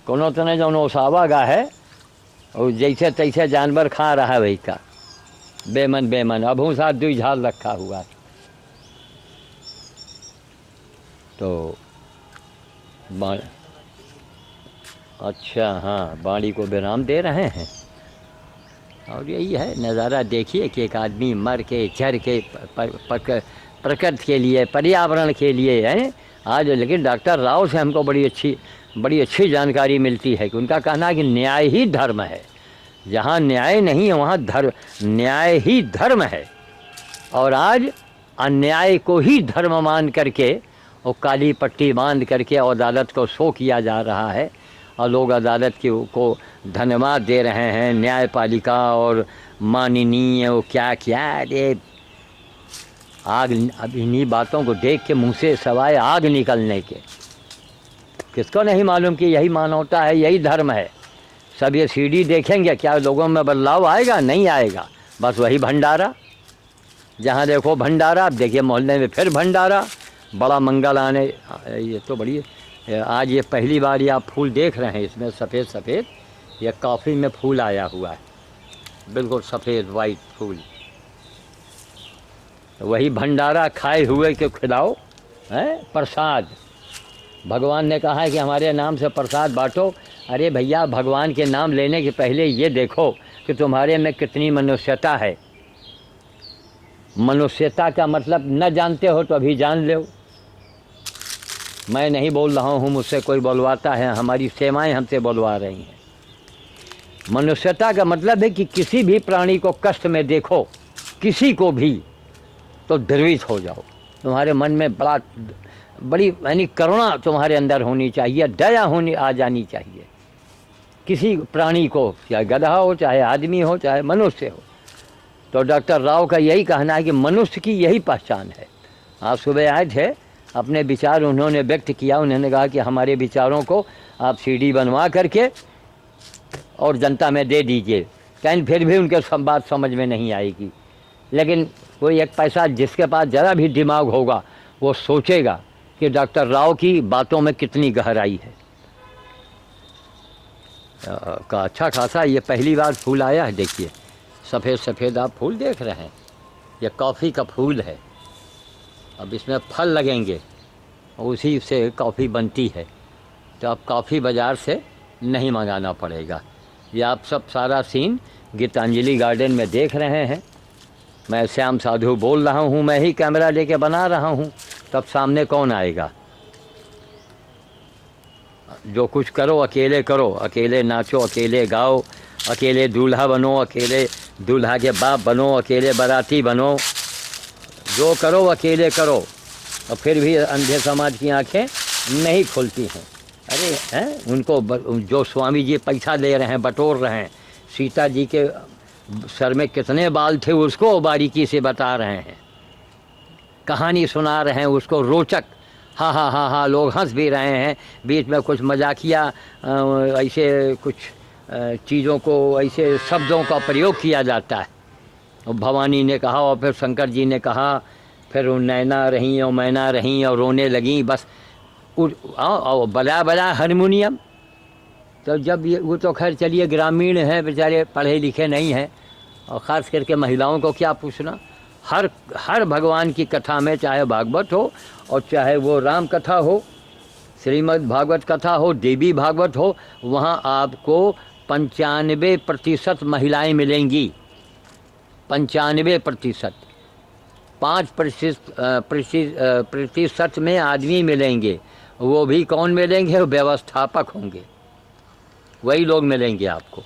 कोनो तो नहीं जौन ओसावा गा है और जैसे तैसे जानवर खा रहा है वही का बेमन। अब हूँ साथ 2 झाल रखा हुआ है। तो अच्छा हाँ, बाड़ी को विराम दे रहे हैं। और यही है नज़ारा, देखिए कि एक आदमी मर के झर के प्रकृति के लिए, पर्यावरण के लिए है आज। लेकिन डॉक्टर राव से हमको बड़ी अच्छी जानकारी मिलती है कि उनका कहना है कि न्याय ही धर्म है। जहाँ न्याय नहीं है वहाँ न्याय ही धर्म है। और आज अन्याय को ही धर्म मान करके और काली पट्टी बांध करके अदालत को शो किया जा रहा है और लोग अदालत को धन्यवाद दे रहे हैं, न्यायपालिका और माननीय वो क्या अरे आग। अब इन्हीं बातों को देख के मुंह से सवाए आग निकलने के, किसको नहीं मालूम कि यही मानवता है, यही धर्म है। सब ये सीडी देखेंगे, क्या लोगों में बदलाव आएगा? नहीं आएगा, बस वही भंडारा। जहाँ देखो भंडारा। अब देखिए मोहल्ले में फिर भंडारा, बड़ा मंगल आने। ये तो बड़ी आज ये पहली बार ये आप फूल देख रहे हैं, इसमें सफ़ेद ये कॉफ़ी में फूल आया हुआ है, बिल्कुल सफ़ेद वाइट फूल। वही भंडारा खाए हुए के खिलाओ है प्रसाद। भगवान ने कहा है कि हमारे नाम से प्रसाद बांटो। अरे भैया, भगवान के नाम लेने के पहले ये देखो कि तुम्हारे में कितनी मनुष्यता है। मनुष्यता का मतलब न जानते हो तो अभी जान लो। मैं नहीं बोल रहा हूँ, मुझसे कोई बोलवाता है, हमारी सेवाएं हमसे बोलवा रही हैं। मनुष्यता का मतलब है कि किसी भी प्राणी को कष्ट में देखो, किसी को भी, तो द्रवित हो जाओ। तुम्हारे मन में बड़ी यानी करुणा तुम्हारे अंदर होनी चाहिए, दया आ जानी चाहिए किसी प्राणी को, चाहे गधा हो, चाहे आदमी हो, चाहे मनुष्य हो। तो डॉक्टर राव का यही कहना है कि मनुष्य की यही पहचान है। आप सुबह आए थे, अपने विचार उन्होंने व्यक्त किया। उन्होंने कहा कि हमारे विचारों को आप सीडी बनवा करके और जनता में दे दीजिए। कहीं फिर भी उनके बात समझ में नहीं आएगी, लेकिन कोई एक पैसा जिसके पास ज़रा भी दिमाग होगा वो सोचेगा कि डॉक्टर राव की बातों में कितनी गहराई है। का अच्छा खासा ये पहली बार फूल आया है। देखिए सफ़ेद आप फूल देख रहे हैं, ये कॉफ़ी का फूल है। अब इसमें फल लगेंगे, उसी से कॉफ़ी बनती है। तो अब कॉफ़ी बाज़ार से नहीं मंगाना पड़ेगा। ये आप सब सारा सीन गीतांजलि गार्डन में देख रहे हैं। मैं श्याम साधु बोल रहा हूँ, मैं ही कैमरा लेके बना रहा हूँ, तब सामने कौन आएगा? जो कुछ करो अकेले करो, अकेले नाचो, अकेले गाओ, अकेले दूल्हा बनो, अकेले दूल्हा के बाप बनो, अकेले बाराती बनो, जो करो अकेले करो। और फिर भी अंधे समाज की आंखें नहीं खुलती हैं। अरे हैं उनको जो स्वामी जी पैसा ले रहे हैं, बटोर रहे हैं, सीता जी के सर में कितने बाल थे उसको बारीकी से बता रहे हैं, कहानी सुना रहे हैं उसको रोचक। हाँ लोग हंस भी रहे हैं, बीच में कुछ मजाकिया ऐसे कुछ चीज़ों को, ऐसे शब्दों का प्रयोग किया जाता है। और भवानी ने कहा और फिर शंकर जी ने कहा, फिर नैना रहीं और मैना रहीं और रोने लगीं, बस और बजा हारमोनियम। तो जब ये वो तो खैर चलिए ग्रामीण हैं, बेचारे पढ़े लिखे नहीं हैं, और ख़ास करके महिलाओं को क्या पूछना। हर भगवान की कथा में, चाहे भागवत हो और चाहे वो राम कथा हो, श्रीमद् भागवत कथा हो, देवी भागवत हो, वहाँ आपको 95% महिलाएं मिलेंगी। 95%। 5% में आदमी मिलेंगे। वो भी कौन मिलेंगे? वो व्यवस्थापक होंगे, वही लोग मिलेंगे आपको।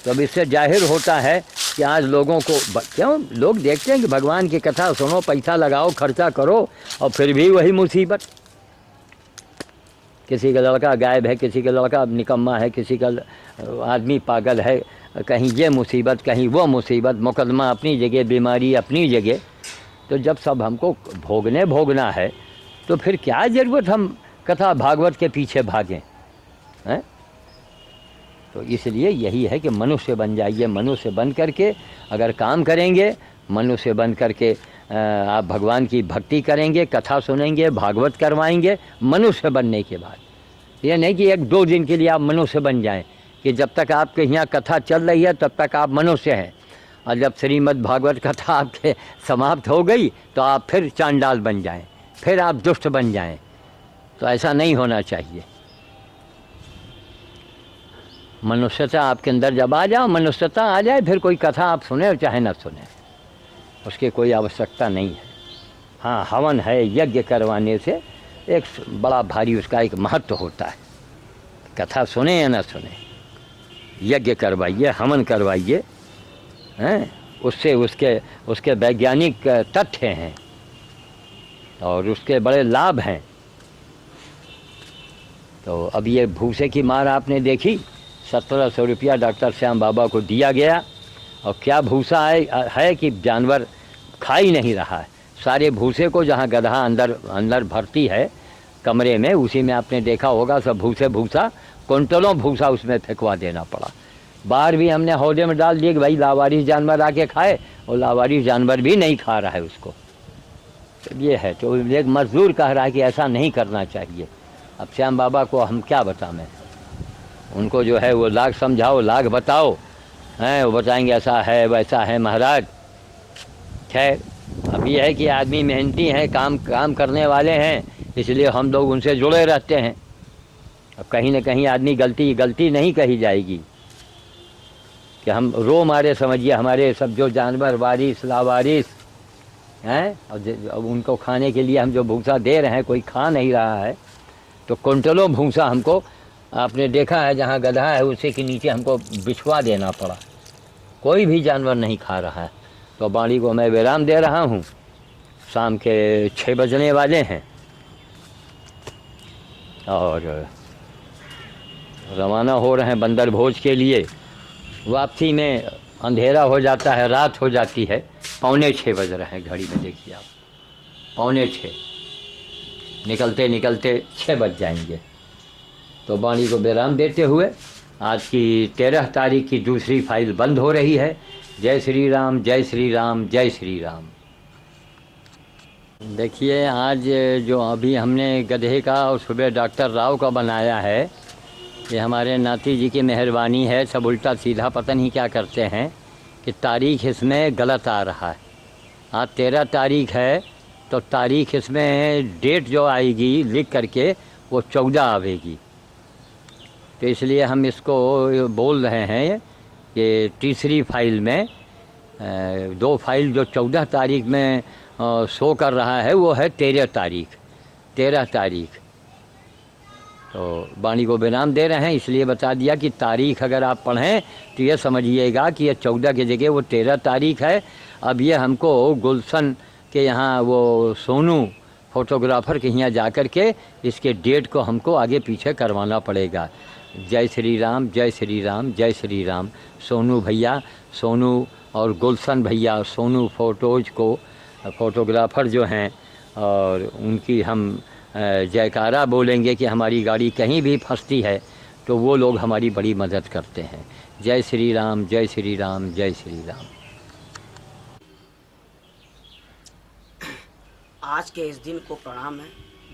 तो अब इससे जाहिर होता है कि आज लोगों को क्यों लोग देखते हैं कि भगवान की कथा सुनो, पैसा लगाओ, खर्चा करो, और फिर भी वही मुसीबत। किसी का लड़का गायब है, किसी का लड़का निकम्मा है, किसी का आदमी पागल है, कहीं ये मुसीबत, कहीं वो मुसीबत, मुकदमा अपनी जगह, बीमारी अपनी जगह। तो जब सब हमको भोगना है तो फिर क्या ज़रूरत हम कथा भागवत के पीछे भागें, हैं? तो इसलिए यही है कि मनुष्य बन जाइए। मनुष्य बन करके अगर काम करेंगे, मनुष्य बन करके आप भगवान की भक्ति करेंगे, कथा सुनेंगे, भागवत करवाएंगे मनुष्य बनने के बाद। ये नहीं कि 1-2 दिन के लिए आप मनुष्य बन जाएं, कि जब तक आपके यहाँ कथा चल रही है तब तक आप मनुष्य हैं, और जब श्रीमद् भागवत कथा आपके समाप्त हो गई तो आप फिर चांडाल बन जाएं, फिर आप दुष्ट बन जाएं। तो ऐसा नहीं होना चाहिए। मनुष्यता आपके अंदर जब आ जाओ, मनुष्यता आ जाए, फिर कोई कथा आप सुने और चाहे न सुने, उसकी कोई आवश्यकता नहीं है। हाँ, हवन है, यज्ञ करवाने से एक बड़ा भारी उसका एक महत्व होता है। कथा सुने या न सुने, यज्ञ करवाइए, हवन करवाइए, हैं? उससे उसके वैज्ञानिक तथ्य हैं और उसके बड़े लाभ हैं। तो अब ये भूसे की मार आपने देखी, 1700 रुपया डॉक्टर श्याम बाबा को दिया गया, और क्या भूसा है कि जानवर खा ही नहीं रहा है। सारे भूसे को जहाँ गधा अंदर भरती है कमरे में, उसी में आपने देखा होगा सब भूसा क्विंटलों भूसा उसमें फेंकवा देना पड़ा। बाहर भी हमने हौदे में डाल दिए कि भाई लावारिस जानवर आके खाए, और लावारिस जानवर भी नहीं खा रहा है उसको। तो ये है, तो एक मजदूर कह रहा है कि ऐसा नहीं करना चाहिए। अब श्याम बाबा को हम क्या बताएं, उनको जो है वो लाख समझाओ, लाख बताओ, हैं? वो बताएंगे ऐसा है वैसा है महाराज। खैर, अब ये है कि आदमी मेहनती हैं, काम करने वाले हैं, इसलिए हम लोग उनसे जुड़े रहते हैं। अब कहीं न कहीं आदमी गलती नहीं कही जाएगी कि हम रो मारे समझिए हमारे सब जो जानवर वारिस लावारिस हैं, अब उनको खाने के लिए हम जो भूसा दे रहे हैं कोई खा नहीं रहा है, तो क्विंटलों भूसा हमको, आपने देखा है जहाँ गधा है उसी के नीचे हमको बिछवा देना पड़ा। कोई भी जानवर नहीं खा रहा है। तो बाड़ी को मैं विराम दे रहा हूँ, शाम के 6 बजने वाले हैं और रवाना हो रहे हैं बंदर भोज के लिए। वापसी में अंधेरा हो जाता है, रात हो जाती है, 5:45 बज रहे हैं घड़ी में, देखिए आप, 5:45, निकलते 6 बज जाएंगे। तो वाणी को विराम देते हुए आज की 13 तारीख की दूसरी फाइल बंद हो रही है। जय श्री राम, जय श्री राम, जय श्री राम। देखिए, आज जो अभी हमने गधे का और सुबह डॉक्टर राव का बनाया है, ये हमारे नाती जी की मेहरबानी है। सब उल्टा सीधा पता नहीं क्या करते हैं कि तारीख इसमें गलत आ रहा है। आज 13 तारीख है तो तारीख इसमें डेट जो आएगी लिख करके वो 14 आवेगी। तो इसलिए हम इसको बोल रहे हैं कि तीसरी फाइल में 2 फाइल जो 14 तारीख में शो कर रहा है वो है 13 तारीख। तो वाणी को विराम दे रहे हैं, इसलिए बता दिया कि तारीख अगर आप पढ़ें तो ये समझिएगा कि ये 14 की जगह वो 13 तारीख है। अब ये हमको गुलशन के यहाँ वो सोनू फोटोग्राफर के यहाँ जा कर के इसके डेट को हमको आगे पीछे करवाना पड़ेगा। जय श्री राम, जय श्री राम, जय श्री राम। सोनू भैया, सोनू और गुलशन भैया, सोनू फ़ोटोज़ को फ़ोटोग्राफ़र जो हैं, और उनकी हम जयकारा बोलेंगे कि हमारी गाड़ी कहीं भी फंसती है तो वो लोग हमारी बड़ी मदद करते हैं। जय श्री राम, जय श्री राम, जय श्री राम। आज के इस दिन को प्रणाम है,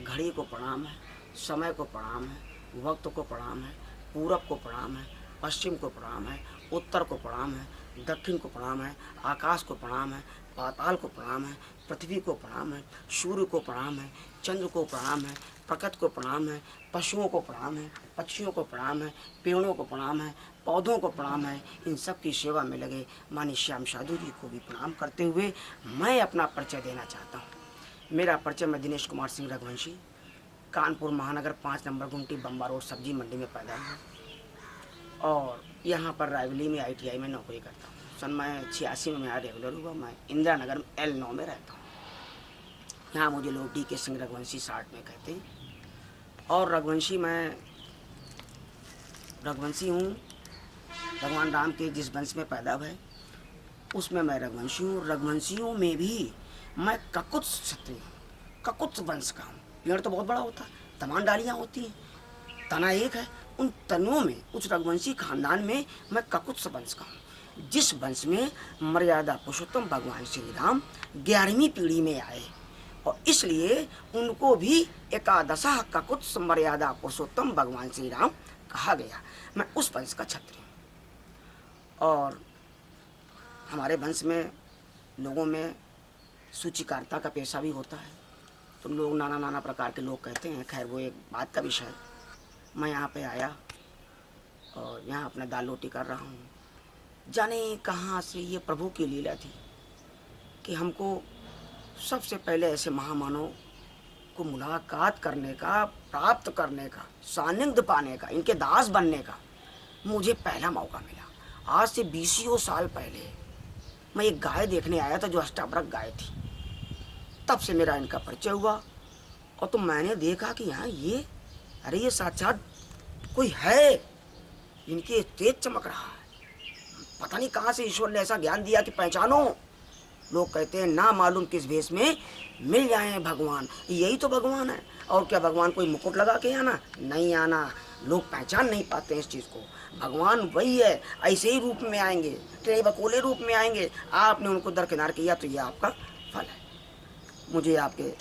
घड़ी को प्रणाम है, समय को प्रणाम है, वक्त को प्रणाम है, पूरब को प्रणाम है, पश्चिम को प्रणाम है, उत्तर को प्रणाम है, दक्षिण को प्रणाम है, आकाश को प्रणाम है, पाताल को प्रणाम है, पृथ्वी को प्रणाम है, सूर्य को प्रणाम है, चंद्र को प्रणाम है, प्रकृति को प्रणाम है, पशुओं को प्रणाम है, पक्षियों को प्रणाम है, पेड़ों को प्रणाम है, पौधों को प्रणाम है। इन सब की सेवा में लगे माननीय श्याम साधु जी को भी प्रणाम करते हुए मैं अपना परिचय देना चाहता हूँ। मेरा परिचय, मैं दिनेश कुमार सिंह रघुवंशी, कानपुर महानगर 5 नंबर गुमटी बम्बा रोड सब्जी मंडी में पैदा हूँ और यहाँ पर रायबली में ITI में नौकरी करता हूँ। सन मैं 86 में मेरा रेगुलर हुआ। मैं इंदिरा नगर में L9 में रहता हूँ। यहाँ मुझे लोग DK सिंह रघुवंशी 60 में कहते हैं। और रघुवंशी हूँ। भगवान राम के जिस वंश में पैदा हुए उसमें मैं रघुवंशी हूँ। रघुवंशियों में भी मैं ककुत्स क्षत्रिय हूँ, ककुत्स वंश का हूँ। पेड़ तो बहुत बड़ा होता है, तमाम डालियाँ होती हैं, तना एक है। उन तनुओं में, उस रघुवंशी खानदान में मैं ककुत्स वंश का हूँ, जिस वंश में मर्यादा पुरुषोत्तम भगवान श्री राम 11वीं पीढ़ी में आए और इसलिए उनको भी एकादशा ककुत्स मर्यादा पुरुषोत्तम भगवान श्री राम कहा गया। मैं उस वंश का क्षत्रिय हूँ। और हमारे वंश में लोगों में सूचिकारिता का पेशा भी होता है, तो लोग नाना प्रकार के लोग कहते हैं। खैर वो एक बात का विषय है। मैं यहाँ पे आया और यहाँ अपना दाल रोटी कर रहा हूँ। जाने कहाँ से ये प्रभु की लीला थी कि हमको सबसे पहले ऐसे महामानव को मुलाकात करने का, प्राप्त करने का, सानिध्य पाने का, इनके दास बनने का मुझे पहला मौका मिला। आज से 20 साल पहले मैं एक गाय देखने आया था जो अष्टावक्र गाय थी। तब से मेरा इनका परिचय हुआ और तो मैंने देखा कि यहाँ ये साक्षात कोई है, इनके तेज चमक रहा है। पता नहीं कहाँ से ईश्वर ने ऐसा ज्ञान दिया कि पहचानो। लोग कहते हैं ना मालूम किस भेष में मिल जाए भगवान, यही तो भगवान है। और क्या भगवान कोई मुकुट लगा के आना? नहीं आना। लोग पहचान नहीं पाते हैं इस चीज़ को। भगवान वही है, ऐसे ही रूप में आएंगे, टेढ़े बकोले रूप में आएंगे। आपने उनको दरकिनार किया तो यह आपका फल है। मुझे आपके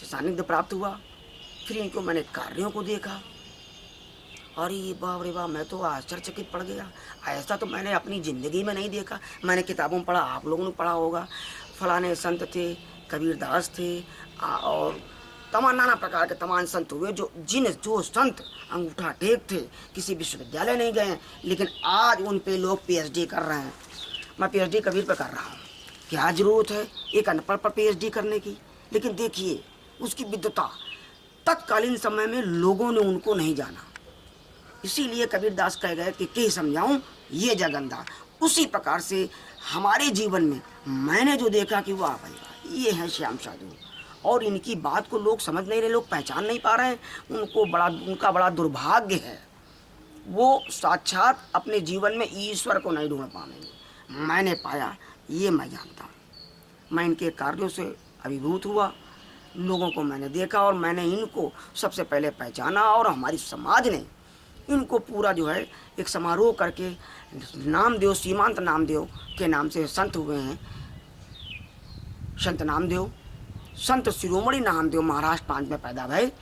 सानिध्य प्राप्त हुआ। फिर इनको मैंने कार्यों को देखा। अरे बाप रे बाप, मैं तो आश्चर्यचकित पड़ गया। ऐसा तो मैंने अपनी ज़िंदगी में नहीं देखा। मैंने किताबों में पढ़ा, आप लोगों ने पढ़ा होगा, फलाने संत थे, कबीरदास थे और तमाम नाना प्रकार के तमाम संत हुए जो संत अंगूठा टेक थे, किसी विश्वविद्यालय नहीं गए, लेकिन आज उन पे लोग PhD कर रहे हैं। मैं PhD कबीर पर कर रहा हूँ। क्या जरूरत है एक अनपढ़ पर PhD करने की? लेकिन देखिए उसकी विद्वता, तत्कालीन समय में लोगों ने उनको नहीं जाना, इसीलिए कबीरदास कह गए कि समझाऊं ये जगंदा। उसी प्रकार से हमारे जीवन में मैंने जो देखा कि वाह भाई वाह, ये है श्याम साधु। और इनकी बात को लोग समझ नहीं रहे, लोग पहचान नहीं पा रहे हैं। उनका बड़ा दुर्भाग्य है। वो साक्षात अपने जीवन में ईश्वर को नहीं ढूंढ पाएंगे। मैंने पाया, ये मैं जानता हूँ। मैं इनके कार्यों से अभिभूत हुआ, लोगों को मैंने देखा और मैंने इनको सबसे पहले पहचाना। और हमारी समाज ने इनको पूरा जो है एक समारोह करके नामदेव, सीमांत नामदेव के नाम से संत हुए हैं। संत नामदेव, संत शिरोमणि नामदेव महाराष्ट्र प्रांत में पैदा भये,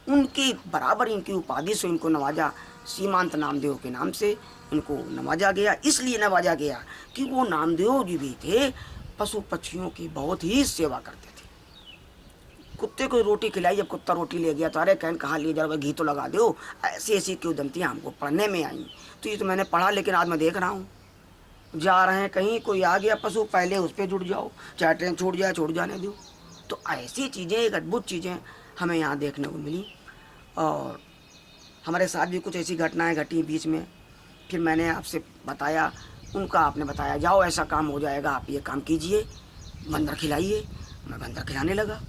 उनके बराबर इनकी उपाधि से इनको नवाजा। सीमांत नामदेव के नाम से इनको नवाजा गया। इसलिए नवाजा गया कि वो नामदेव जी भी थे, पशु पक्षियों की बहुत ही सेवा करते थे। कुत्ते को रोटी खिलाई, जब कुत्ता रोटी ले गया तो अरे कहन कहाँ ले जा रहा, घी तो लगा दो। ऐसी ऐसी क्यों दंतियाँ हमको पढ़ने में आई। तो ये तो मैंने पढ़ा, लेकिन आज मैं देख रहा हूँ जा रहे हैं कहीं, कोई आ गया पशु, पहले उस पर जुड़ जाओ, चाहे ट्रेन छूट जाए छूट जाने दो। तो ऐसी चीज़ें, एक अद्भुत चीज़ें हमें यहाँ देखने को मिली। और हमारे साथ भी कुछ ऐसी घटनाएं घटी बीच में। फिर मैंने आपसे बताया, उनका आपने बताया जाओ ऐसा काम हो जाएगा, आप ये काम कीजिए, बंदर खिलाइए। मैं बंदर खिलाने लगा।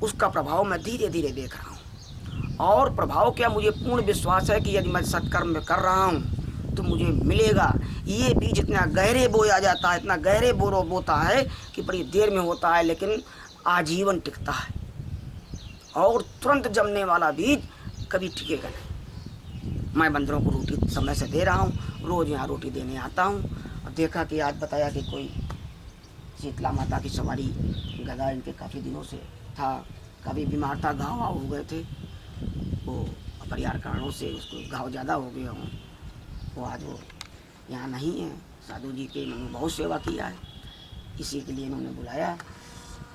उसका प्रभाव मैं धीरे धीरे देख रहा हूँ। और प्रभाव क्या, मुझे पूर्ण विश्वास है कि यदि मैं सत्कर्म कर रहा हूँ तो मुझे मिलेगा। ये बीज इतना गहरे बोया जाता है, इतना गहरे बोता है कि बड़ी देर में होता है, लेकिन आजीवन टिकता है। और तुरंत जमने वाला बीज कभी टिकेगा नहीं। मैं बंदरों को रोटी समय से दे रहा हूँ, रोज़ यहाँ रोटी देने आता हूँ। और देखा कि आज बताया कि कोई शीतला माता की सवारी गधा इनके काफ़ी दिनों से था, कभी बीमार था, घाव हो गए थे, वो अपरिहार्य कारणों से उसको घाव ज़्यादा हो गया हूँ। वो आज वो यहाँ नहीं है। साधु जी के इन्होंने बहुत सेवा किया है, इसी के लिए इन्होंने बुलाया।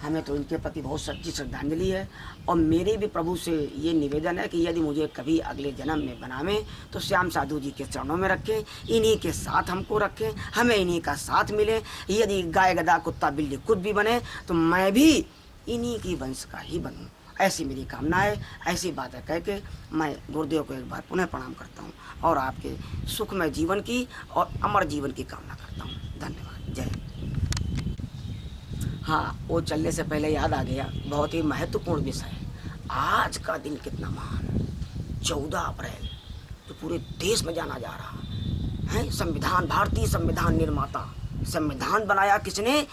हमें तो इनके प्रति बहुत सच्ची श्रद्धांजलि है। और मेरे भी प्रभु से ये निवेदन है कि यदि मुझे कभी अगले जन्म में बनावे तो श्याम साधु जी के चरणों में रखें, इन्हीं के साथ हमको रखें, हमें इन्हीं का साथ मिले। यदि गाय गधा कुत्ता बिल्ली कुछ भी बने तो मैं भी इन्हीं की वंश का ही बनूं, ऐसी मेरी कामना है। ऐसी बातें कह के मैं गुरुदेव को एक बार पुनः प्रणाम करता हूँ और आपके सुखमय जीवन की और अमर जीवन की कामना करता हूँ। धन्यवाद। जय। हाँ, वो चलने से पहले याद आ गया, बहुत ही महत्वपूर्ण विषय है। आज का दिन कितना महान, 14 अप्रैल, जो पूरे देश में जाना जा रहा है। संविधान, भारतीय संविधान निर्माता, संविधान बनाया किसने?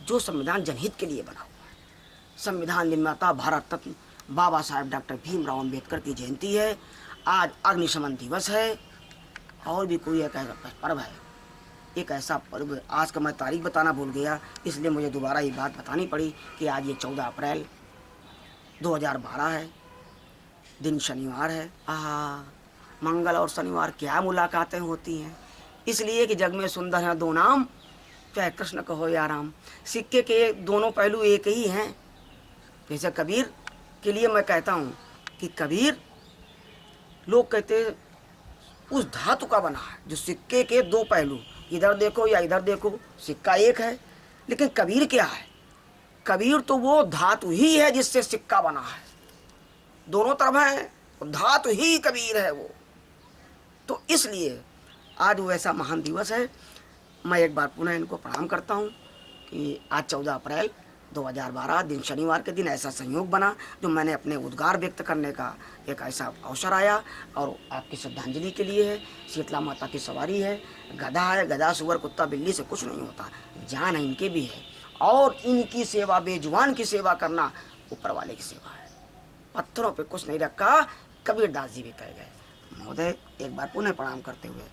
जो संविधान जनहित के लिए बना हुआ है। संविधान निर्माता भारत रत्न बाबा साहेब डॉक्टर भीमराव अम्बेडकर की जयंती है। आज अग्निशमन दिवस है, और भी कोई एक ऐसा पर्व है, एक ऐसा पर्व। आज का मैं तारीख बताना भूल गया, इसलिए मुझे दोबारा ये बात बतानी पड़ी कि आज ये 14 अप्रैल 2012 है, दिन शनिवार है। मंगल और शनिवार क्या मुलाकातें होती हैं, इसलिए कि जग में सुंदर हैं दो नाम, चाहे कृष्ण कहो या राम। सिक्के के दोनों पहलू एक ही हैं। जैसे कबीर के लिए मैं कहता हूँ कि कबीर, लोग कहते हैं उस धातु का बना है जो सिक्के के दो पहलू, इधर देखो या इधर देखो, सिक्का एक है। लेकिन कबीर क्या है? कबीर तो वो धातु ही है जिससे सिक्का बना है, दोनों तरफ है, धातु ही कबीर है वो। तो इसलिए आज वो ऐसा महान दिवस है। मैं एक बार पुनः इनको प्रणाम करता हूँ कि आज 14 अप्रैल 2012 दिन शनिवार के दिन ऐसा संयोग बना, जो मैंने अपने उद्गार व्यक्त करने का एक ऐसा अवसर आया। और आपकी श्रद्धांजलि के लिए है। शीतला माता की सवारी है, गधा है, गधा सुअर कुत्ता बिल्ली से कुछ नहीं होता, जान है इनके भी है। और इनकी सेवा, बेजुबान की सेवा करना ऊपर वाले की सेवा है। पत्थरों पे कुछ नहीं रखा, कबीरदास जी भी कह गए। महोदय, एक बार पुनः प्रणाम करते हुए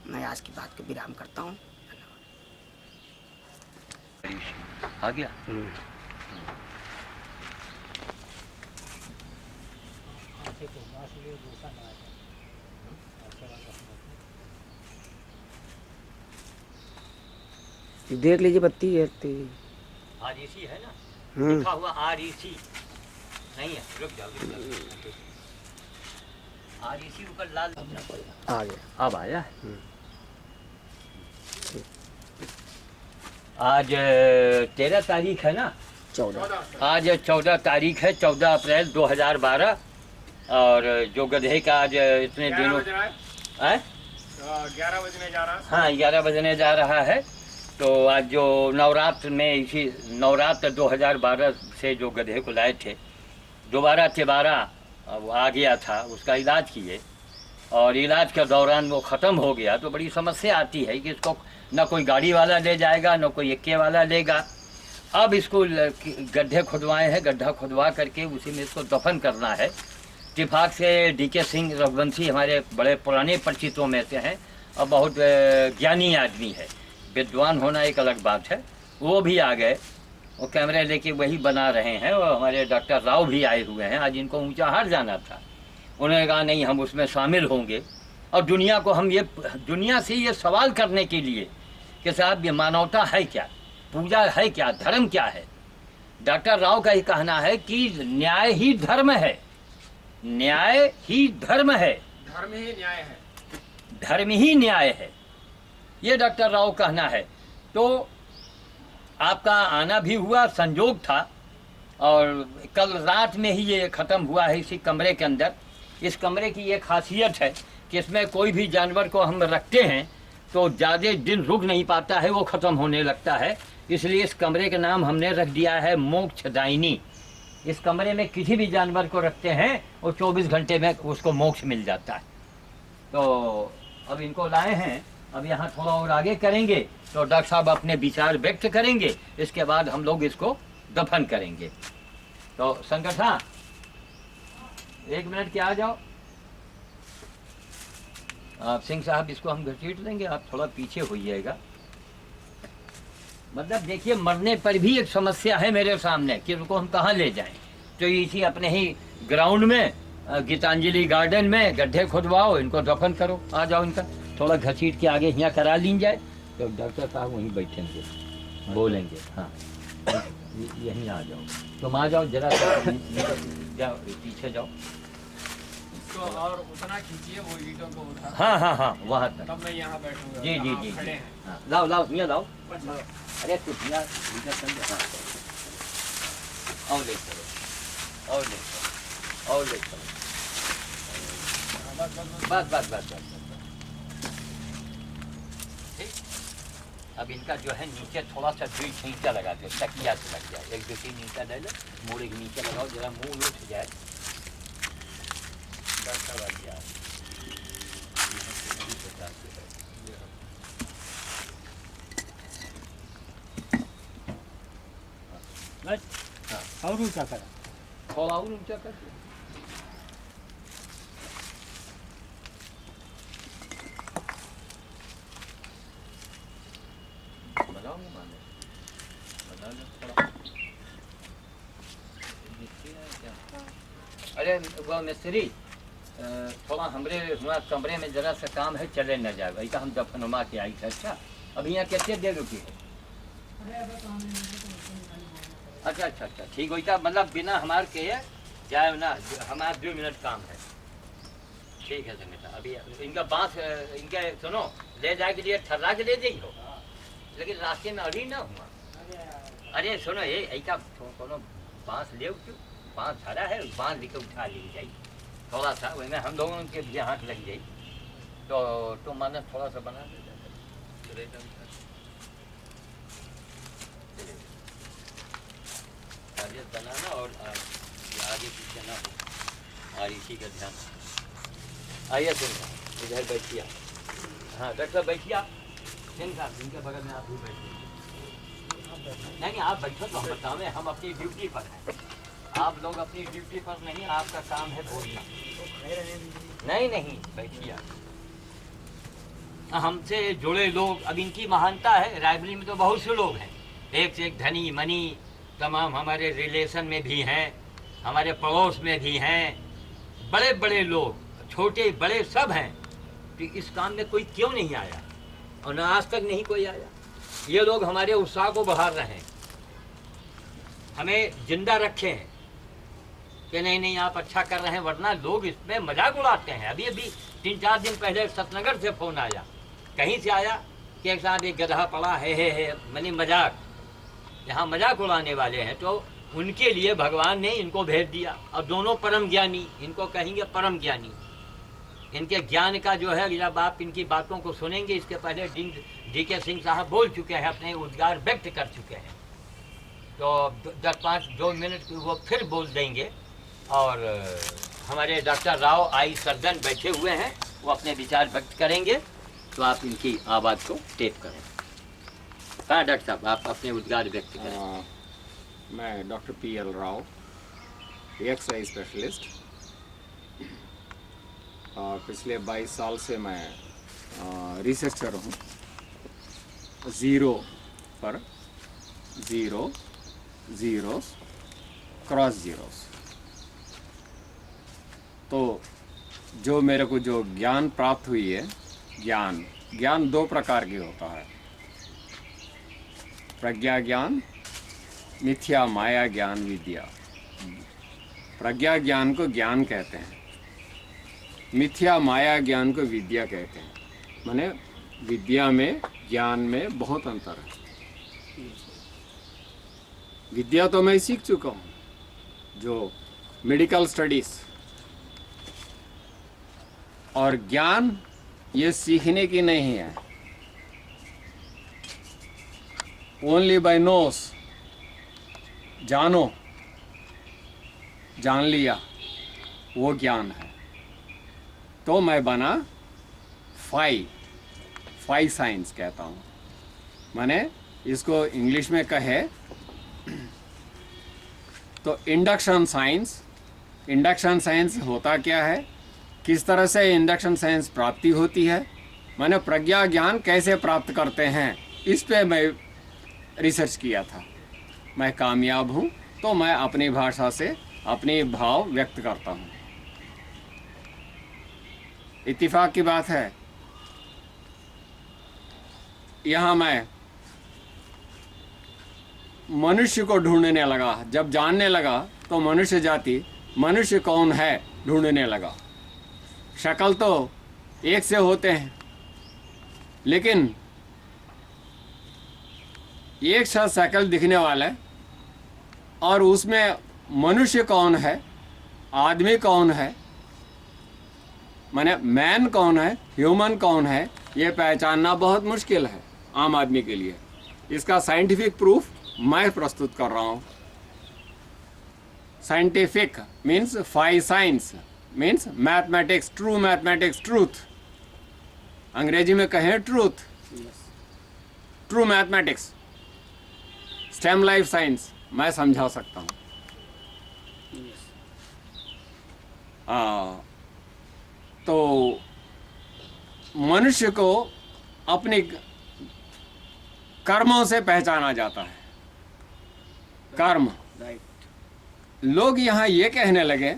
मैं आज की बात को विराम करता हूँ। आ गया। देख लीजिए बत्ती है। REC है ना, लिखा हुआ REC नहीं है, रुक जाओ। REC ऊपर लाल आ गया, अब आया। आज 13 तारीख है ना, 14। आज 14 तारीख है, 14 अप्रैल 2012। और जो गधे का आज इतने दिनों 11 बजने जा रहा। हाँ, 11 बजने जा रहा है। तो आज जो नवरात्र में, इसी नवरात्र 2012 से जो गधे को लाए थे, दोबारा तिबारा अब आ गया था, उसका इलाज किए, और इलाज के दौरान वो ख़त्म हो गया। तो बड़ी समस्या आती है कि इसको न कोई गाड़ी वाला ले जाएगा, न कोई इक्के वाला लेगा। अब इसको गड्ढे खुदवाए हैं, गड्ढा खुदवा करके उसी में इसको दफन करना है। इत्तेफाक से DK सिंह रघुवंशी हमारे बड़े पुराने परिचितों में से हैं और बहुत ज्ञानी आदमी है। विद्वान होना एक अलग बात है, वो भी आ गए, वो कैमरे लेके वही बना रहे हैं। और हमारे डॉक्टर राव भी आए हुए हैं। आज इनको ऊंचाहार जाना था, उन्होंने कहा नहीं, हम उसमें शामिल होंगे। और दुनिया को हम दुनिया से ये सवाल करने के लिए कि साहब ये मानवता है क्या, पूजा है क्या, धर्म क्या है। डॉक्टर राव का ही कहना है कि न्याय ही धर्म है, न्याय ही धर्म है, धर्म ही न्याय है, धर्म ही न्याय है, ये डॉक्टर राव कहना है। तो आपका आना भी हुआ, संजोग था, और कल रात में ही ये ख़त्म हुआ है इसी कमरे के अंदर। इस कमरे की ये खासियत है कि इसमें कोई भी जानवर को हम रखते हैं तो ज़्यादा दिन रुक नहीं पाता है, वो ख़त्म होने लगता है। इसलिए इस कमरे का नाम हमने रख दिया है मोक्षदायिनी। इस कमरे में किसी भी जानवर को रखते हैं और 24 घंटे में उसको मोक्ष मिल जाता है। तो अब इनको लाए हैं, अब यहाँ थोड़ा और आगे करेंगे तो डॉक्टर साहब अपने विचार व्यक्त करेंगे, इसके बाद हम लोग इसको दफन करेंगे। तो संगठन 1 मिनट के आ जाओ। आप सिंह साहब, इसको हम घसीट लेंगे, आप थोड़ा पीछे होइएगा। मतलब देखिए, मरने पर भी एक समस्या है मेरे सामने कि उनको हम कहाँ ले जाएं। तो इसी अपने ही ग्राउंड में, गीतांजलि गार्डन में गड्ढे खुदवाओ, इनको दफन करो। आ जाओ, इनका थोड़ा घसीट के आगे यहाँ करा ली जाए तो डॉक्टर साहब वहीं बैठेंगे, बोलेंगे। हाँ, यहीं आ जाओ, तुम आ जाओ जरा, जाओ पीछे जाओ। तो और उतना खींचिए वो ईंटों को उठा। हाँ हाँ हाँ, वहाँ तक। तब मैं यहाँ बैठूंगा। जी जी जी, खड़े जी। हैं। हाँ, लाओ लाओ, यहाँ लाओ। अरे कुछ यहाँ इधर समझो। हाँ, और ले चलो, और ले चलो, और ले चलो। बस बस बस बस बस। ठीक, अब इनका जो है नीचे थोड़ा सा 2 ईंटा लगाते हो, तकिया से लग जाए, 1 2 3 ईंटा ले लो, मोड़े के नीचे लगाओ, जरा मुंह उठ जाए, बस लग जाए। बस हाँ, और ऊँचा करा। थोड़ा और ऊंचा कर दो। बनाओ माने, बना लो थोड़ा। अरे वो मिस्त्री, थोड़ा हमरे हुआ कमरे में जरा सा काम है, चले न जाए भाई का हम दफनमा के आई थे। अच्छा अभी यहाँ कितने देर रुकी है? अच्छा अच्छा अच्छा ठीक होता, मतलब बिना हमारे के जाए ना, हमारा 2 मिनट काम है। ठीक है संगीता, अभी इनका बांस इनके सुनो ले जाए के लिए ठर्रा के दे दी हो, लेकिन रास्ते में अड़ी ना हुआ। अरे सुनो ये ऐसा कोनो बांस ले क्यों, बांस धरा है, बांस लेके उठा ली जाए थोड़ा सा, वही में हम लोगों के भी हाथ लग जाए तो माने थोड़ा सा बना दे। आगे बनाना और आगे पीछे ना हो, और इसी का ध्यान। आइए सिंह इधर बैठिए, हाँ डॉक्टर बैठिए, सिंह साहब इनके बगल में आप भी बैठिए। नहीं आप बैठो तो हम बताओ, हम अपनी ड्यूटी पर हैं, आप लोग अपनी ड्यूटी पर नहीं, आपका काम है बोलना। नहीं नहीं बैठिए। हमसे जुड़े लोग, अब इनकी महानता है, रायबरेली में तो बहुत से लोग हैं, एक से एक धनी मनी, तमाम हमारे रिलेशन में भी हैं, हमारे पड़ोस में भी हैं, बड़े बड़े लोग, छोटे बड़े सब हैं। तो इस काम में कोई क्यों नहीं आया, और न आज तक नहीं कोई आया। ये लोग हमारे उत्साह को बढ़ा रहे हैं, हमें जिंदा रखे हैं कि नहीं नहीं आप अच्छा कर रहे हैं, वरना लोग इसमें मजाक उड़ाते हैं। अभी अभी 3-4 दिन पहले सतनगर से फ़ोन आया, कहीं से आया कि एक साथ एक गधा पड़ा है मैंने मजाक, यहाँ मजाक उड़ाने वाले हैं, तो उनके लिए भगवान ने इनको भेज दिया। और दोनों परम ज्ञानी, इनको कहेंगे परम ज्ञानी। इनके ज्ञान का जो है, जब आप इनकी बातों को सुनेंगे, इसके पहले DK सिंह साहब बोल चुके हैं, अपने उद्गार व्यक्त कर चुके हैं, तो 10-5-2 मिनट वो फिर बोल देंगे। और हमारे डॉक्टर राव आई सर्जन बैठे हुए हैं, वो अपने विचार व्यक्त करेंगे, तो आप इनकी आवाज़ को टेप करें। हाँ डॉक्टर साहब आप अपने उद्गार व्यक्त करें। मैं doctor PL Rao, x-ray specialist, और पिछले 22 साल से मैं रिसर्चर हूँ। 0 पर 0 ज़ीरोस क्रॉस ज़ीरोस, तो जो मेरे को जो ज्ञान प्राप्त हुई है, ज्ञान 2 प्रकार की होता है, प्रज्ञा ज्ञान, मिथ्या माया ज्ञान, विद्या। प्रज्ञा ज्ञान को ज्ञान कहते हैं, मिथ्या माया ज्ञान को विद्या कहते हैं। माने विद्या में ज्ञान में बहुत अंतर है। विद्या तो मैं सीख चुका हूँ, जो मेडिकल स्टडीज, और ज्ञान ये सीखने की नहीं है, ओनली बाय नोस, जानो, जान लिया, वो ज्ञान है। तो मैं बना फाई साइंस कहता हूँ। माने इसको इंग्लिश में कहे तो इंडक्शन साइंस होता क्या है, किस तरह से इंडक्शन साइंस प्राप्ति होती है, मैंने प्रज्ञा ज्ञान कैसे प्राप्त करते हैं, इस पे मैं रिसर्च किया था। मैं कामयाब हूँ, तो मैं अपनी भाषा से अपने भाव व्यक्त करता हूँ। इत्तेफाक की बात है, यहाँ मैं मनुष्य को ढूंढने लगा। जब जानने लगा तो मनुष्य जाति, मनुष्य कौन है ढूंढने लगा। शक्ल तो एक से होते हैं, लेकिन एक साथ शक्ल दिखने वाला है, और उसमें मनुष्य कौन है, आदमी कौन है, माने मैन कौन है, ह्यूमन कौन है, ये पहचानना बहुत मुश्किल है। आम आदमी के लिए। इसका साइंटिफिक प्रूफ मैं प्रस्तुत कर रहा हूँ। Scientific means 5 science means mathematics, true mathematics, truth. अंग्रेजी में कहें truth, true mathematics, stem life science मैं समझा सकता हूँ। तो मनुष्य को अपने कर्मों से पहचाना जाता है। कर्म, लोग यहाँ ये कहने लगे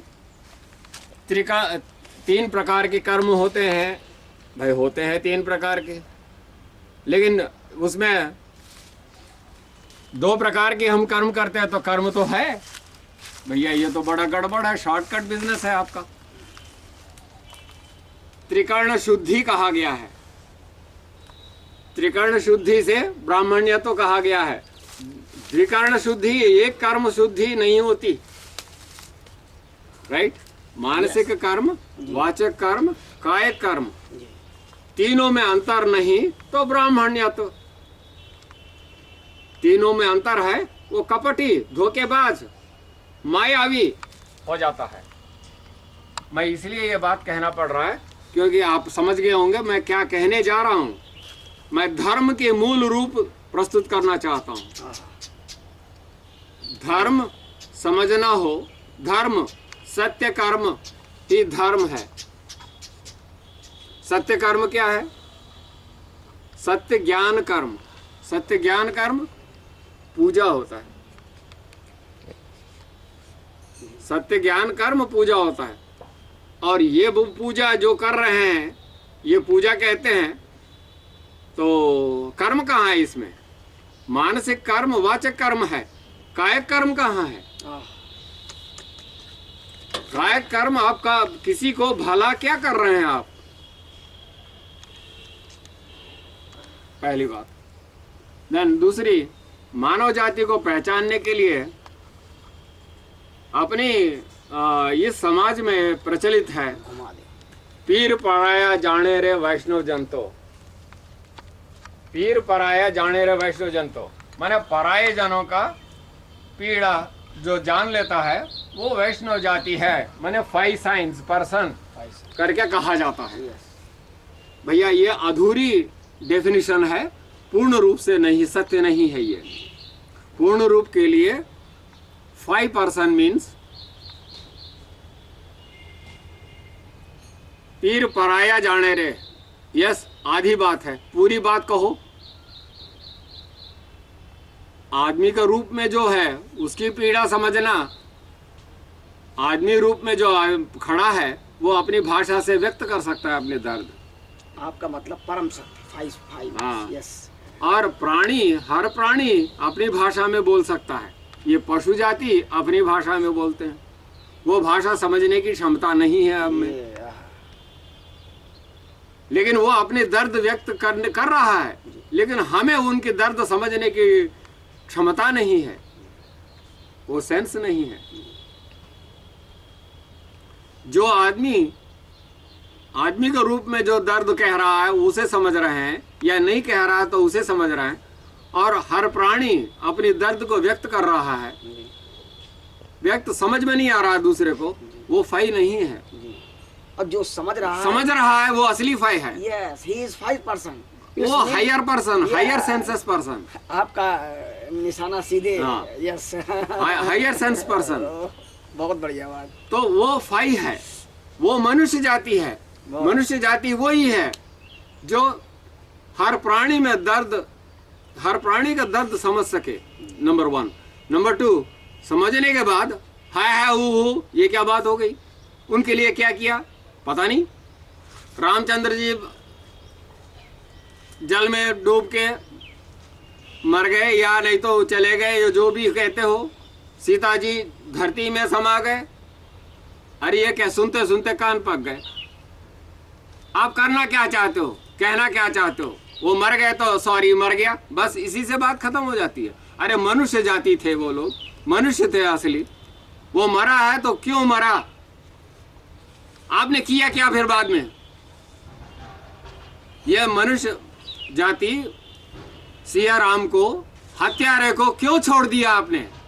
3 प्रकार के कर्म होते हैं। भाई होते हैं 3 प्रकार के, लेकिन उसमें 2 प्रकार के हम कर्म करते हैं, तो कर्म तो है भैया, ये तो बड़ा गड़बड़ है, शॉर्टकट बिजनेस है आपका। त्रिकर्ण शुद्धि कहा गया है, त्रिकर्ण शुद्धि से ब्राह्मण्य तो कहा गया है। त्रिकर्ण शुद्धि एक कर्म शुद्धि नहीं होती, राइट? मानसिक कर्म, वाचक कर्म, कायिक कर्म, तीनों में अंतर नहीं तो ब्राह्मण्य तो। तीनों में अंतर है, वो कपटी, धोखेबाज, मायावी हो जाता है। मैं इसलिए ये बात कहना पड़ रहा है क्योंकि आप समझ गए होंगे मैं क्या कहने जा रहा हूं। मैं धर्म के मूल रूप प्रस्तुत करना चाहता हूं। धर्म समझना हो, धर्म सत्य कर्म ही धर्म है। सत्य कर्म क्या है? सत्य ज्ञान कर्म। सत्य ज्ञान कर्म पूजा होता है। सत्य ज्ञान कर्म पूजा होता है। और ये वो पूजा जो कर रहे हैं, ये पूजा कहते हैं। तो कर्म कहाँ है इसमें? मानसिक कर्म, वाचक कर्म है, कायिक कर्म कहाँ है? कायिक कर्म आपका किसी को भला क्या कर रहे हैं आप? पहली बात। देन दूसरी, मानव जाति को पहचानने के लिए अपनी इस समाज में प्रचलित है, पीर पराया जाने रे वैष्णव जनतो। पीर पराया जाने रे वैष्णव जनतो माने पराये जनों का पीड़ा जो जान लेता है वो वैष्णव जाति है। माने 5 साइंस पर्सन करके कहा जाता है। भैया ये अधूरी डेफिनेशन है, पूर्ण रूप से नहीं, सत्य नहीं है ये। पूर्ण रूप के लिए 5 पर्सन मीन्स पीर पराया जाने रे। यस, आधी बात है, पूरी बात कहो। आदमी का रूप में जो है उसकी पीड़ा समझना, आदमी रूप में जो खड़ा है वो अपनी भाषा से व्यक्त कर सकता है अपने दर्द। आपका मतलब परम सत्य, 5 हाँ। यस। और प्राणी, हर प्राणी अपनी भाषा में बोल सकता है। ये पशु जाति अपनी भाषा में बोलते हैं, वो भाषा समझने की क्षमता नहीं है अब में, लेकिन वो अपने दर्द व्यक्त कर रहा है। लेकिन हमें उनके दर्द समझने की क्षमता नहीं है, वो सेंस नहीं है। जो आदमी के रूप में जो दर्द कह रहा है उसे समझ रहे हैं, या नहीं कह रहा है तो उसे समझ रहे हैं। और हर प्राणी अपनी दर्द को व्यक्त कर रहा है, व्यक्त समझ में नहीं आ रहा है दूसरे को, वो फाई नहीं है। और जो समझ रहा है वो असली फाई है। Yes, he is 5 person. वो higher person, higher senses person. आपका निशाना सीधे। हाँ। Yes, higher sense person. बहुत बढ़िया बात। तो वो फाई है, वो मनुष्य जाति है। मनुष्य जाति वही है जो हर प्राणी में दर्द, हर प्राणी का दर्द समझ सके, नंबर 1। नंबर 2, समझने के बाद हाय हु ये क्या बात हो गई, उनके लिए क्या किया पता नहीं। रामचंद्र जी जल में डूब के मर गए या नहीं तो चले गए, जो भी कहते हो। सीता जी धरती में समा गए। अरे ये क्या, सुनते सुनते कान पक गए। आप करना क्या चाहते हो, कहना क्या चाहते हो? वो मर गए तो सॉरी मर गया, बस इसी से बात खत्म हो जाती है। अरे मनुष्य जाति थे वो लोग, मनुष्य थे असली। वो मरा है तो क्यों मरा, आपने किया क्या फिर बाद में? ये मनुष्य जाति सिया राम को, हत्यारे को क्यों छोड़ दिया आपने?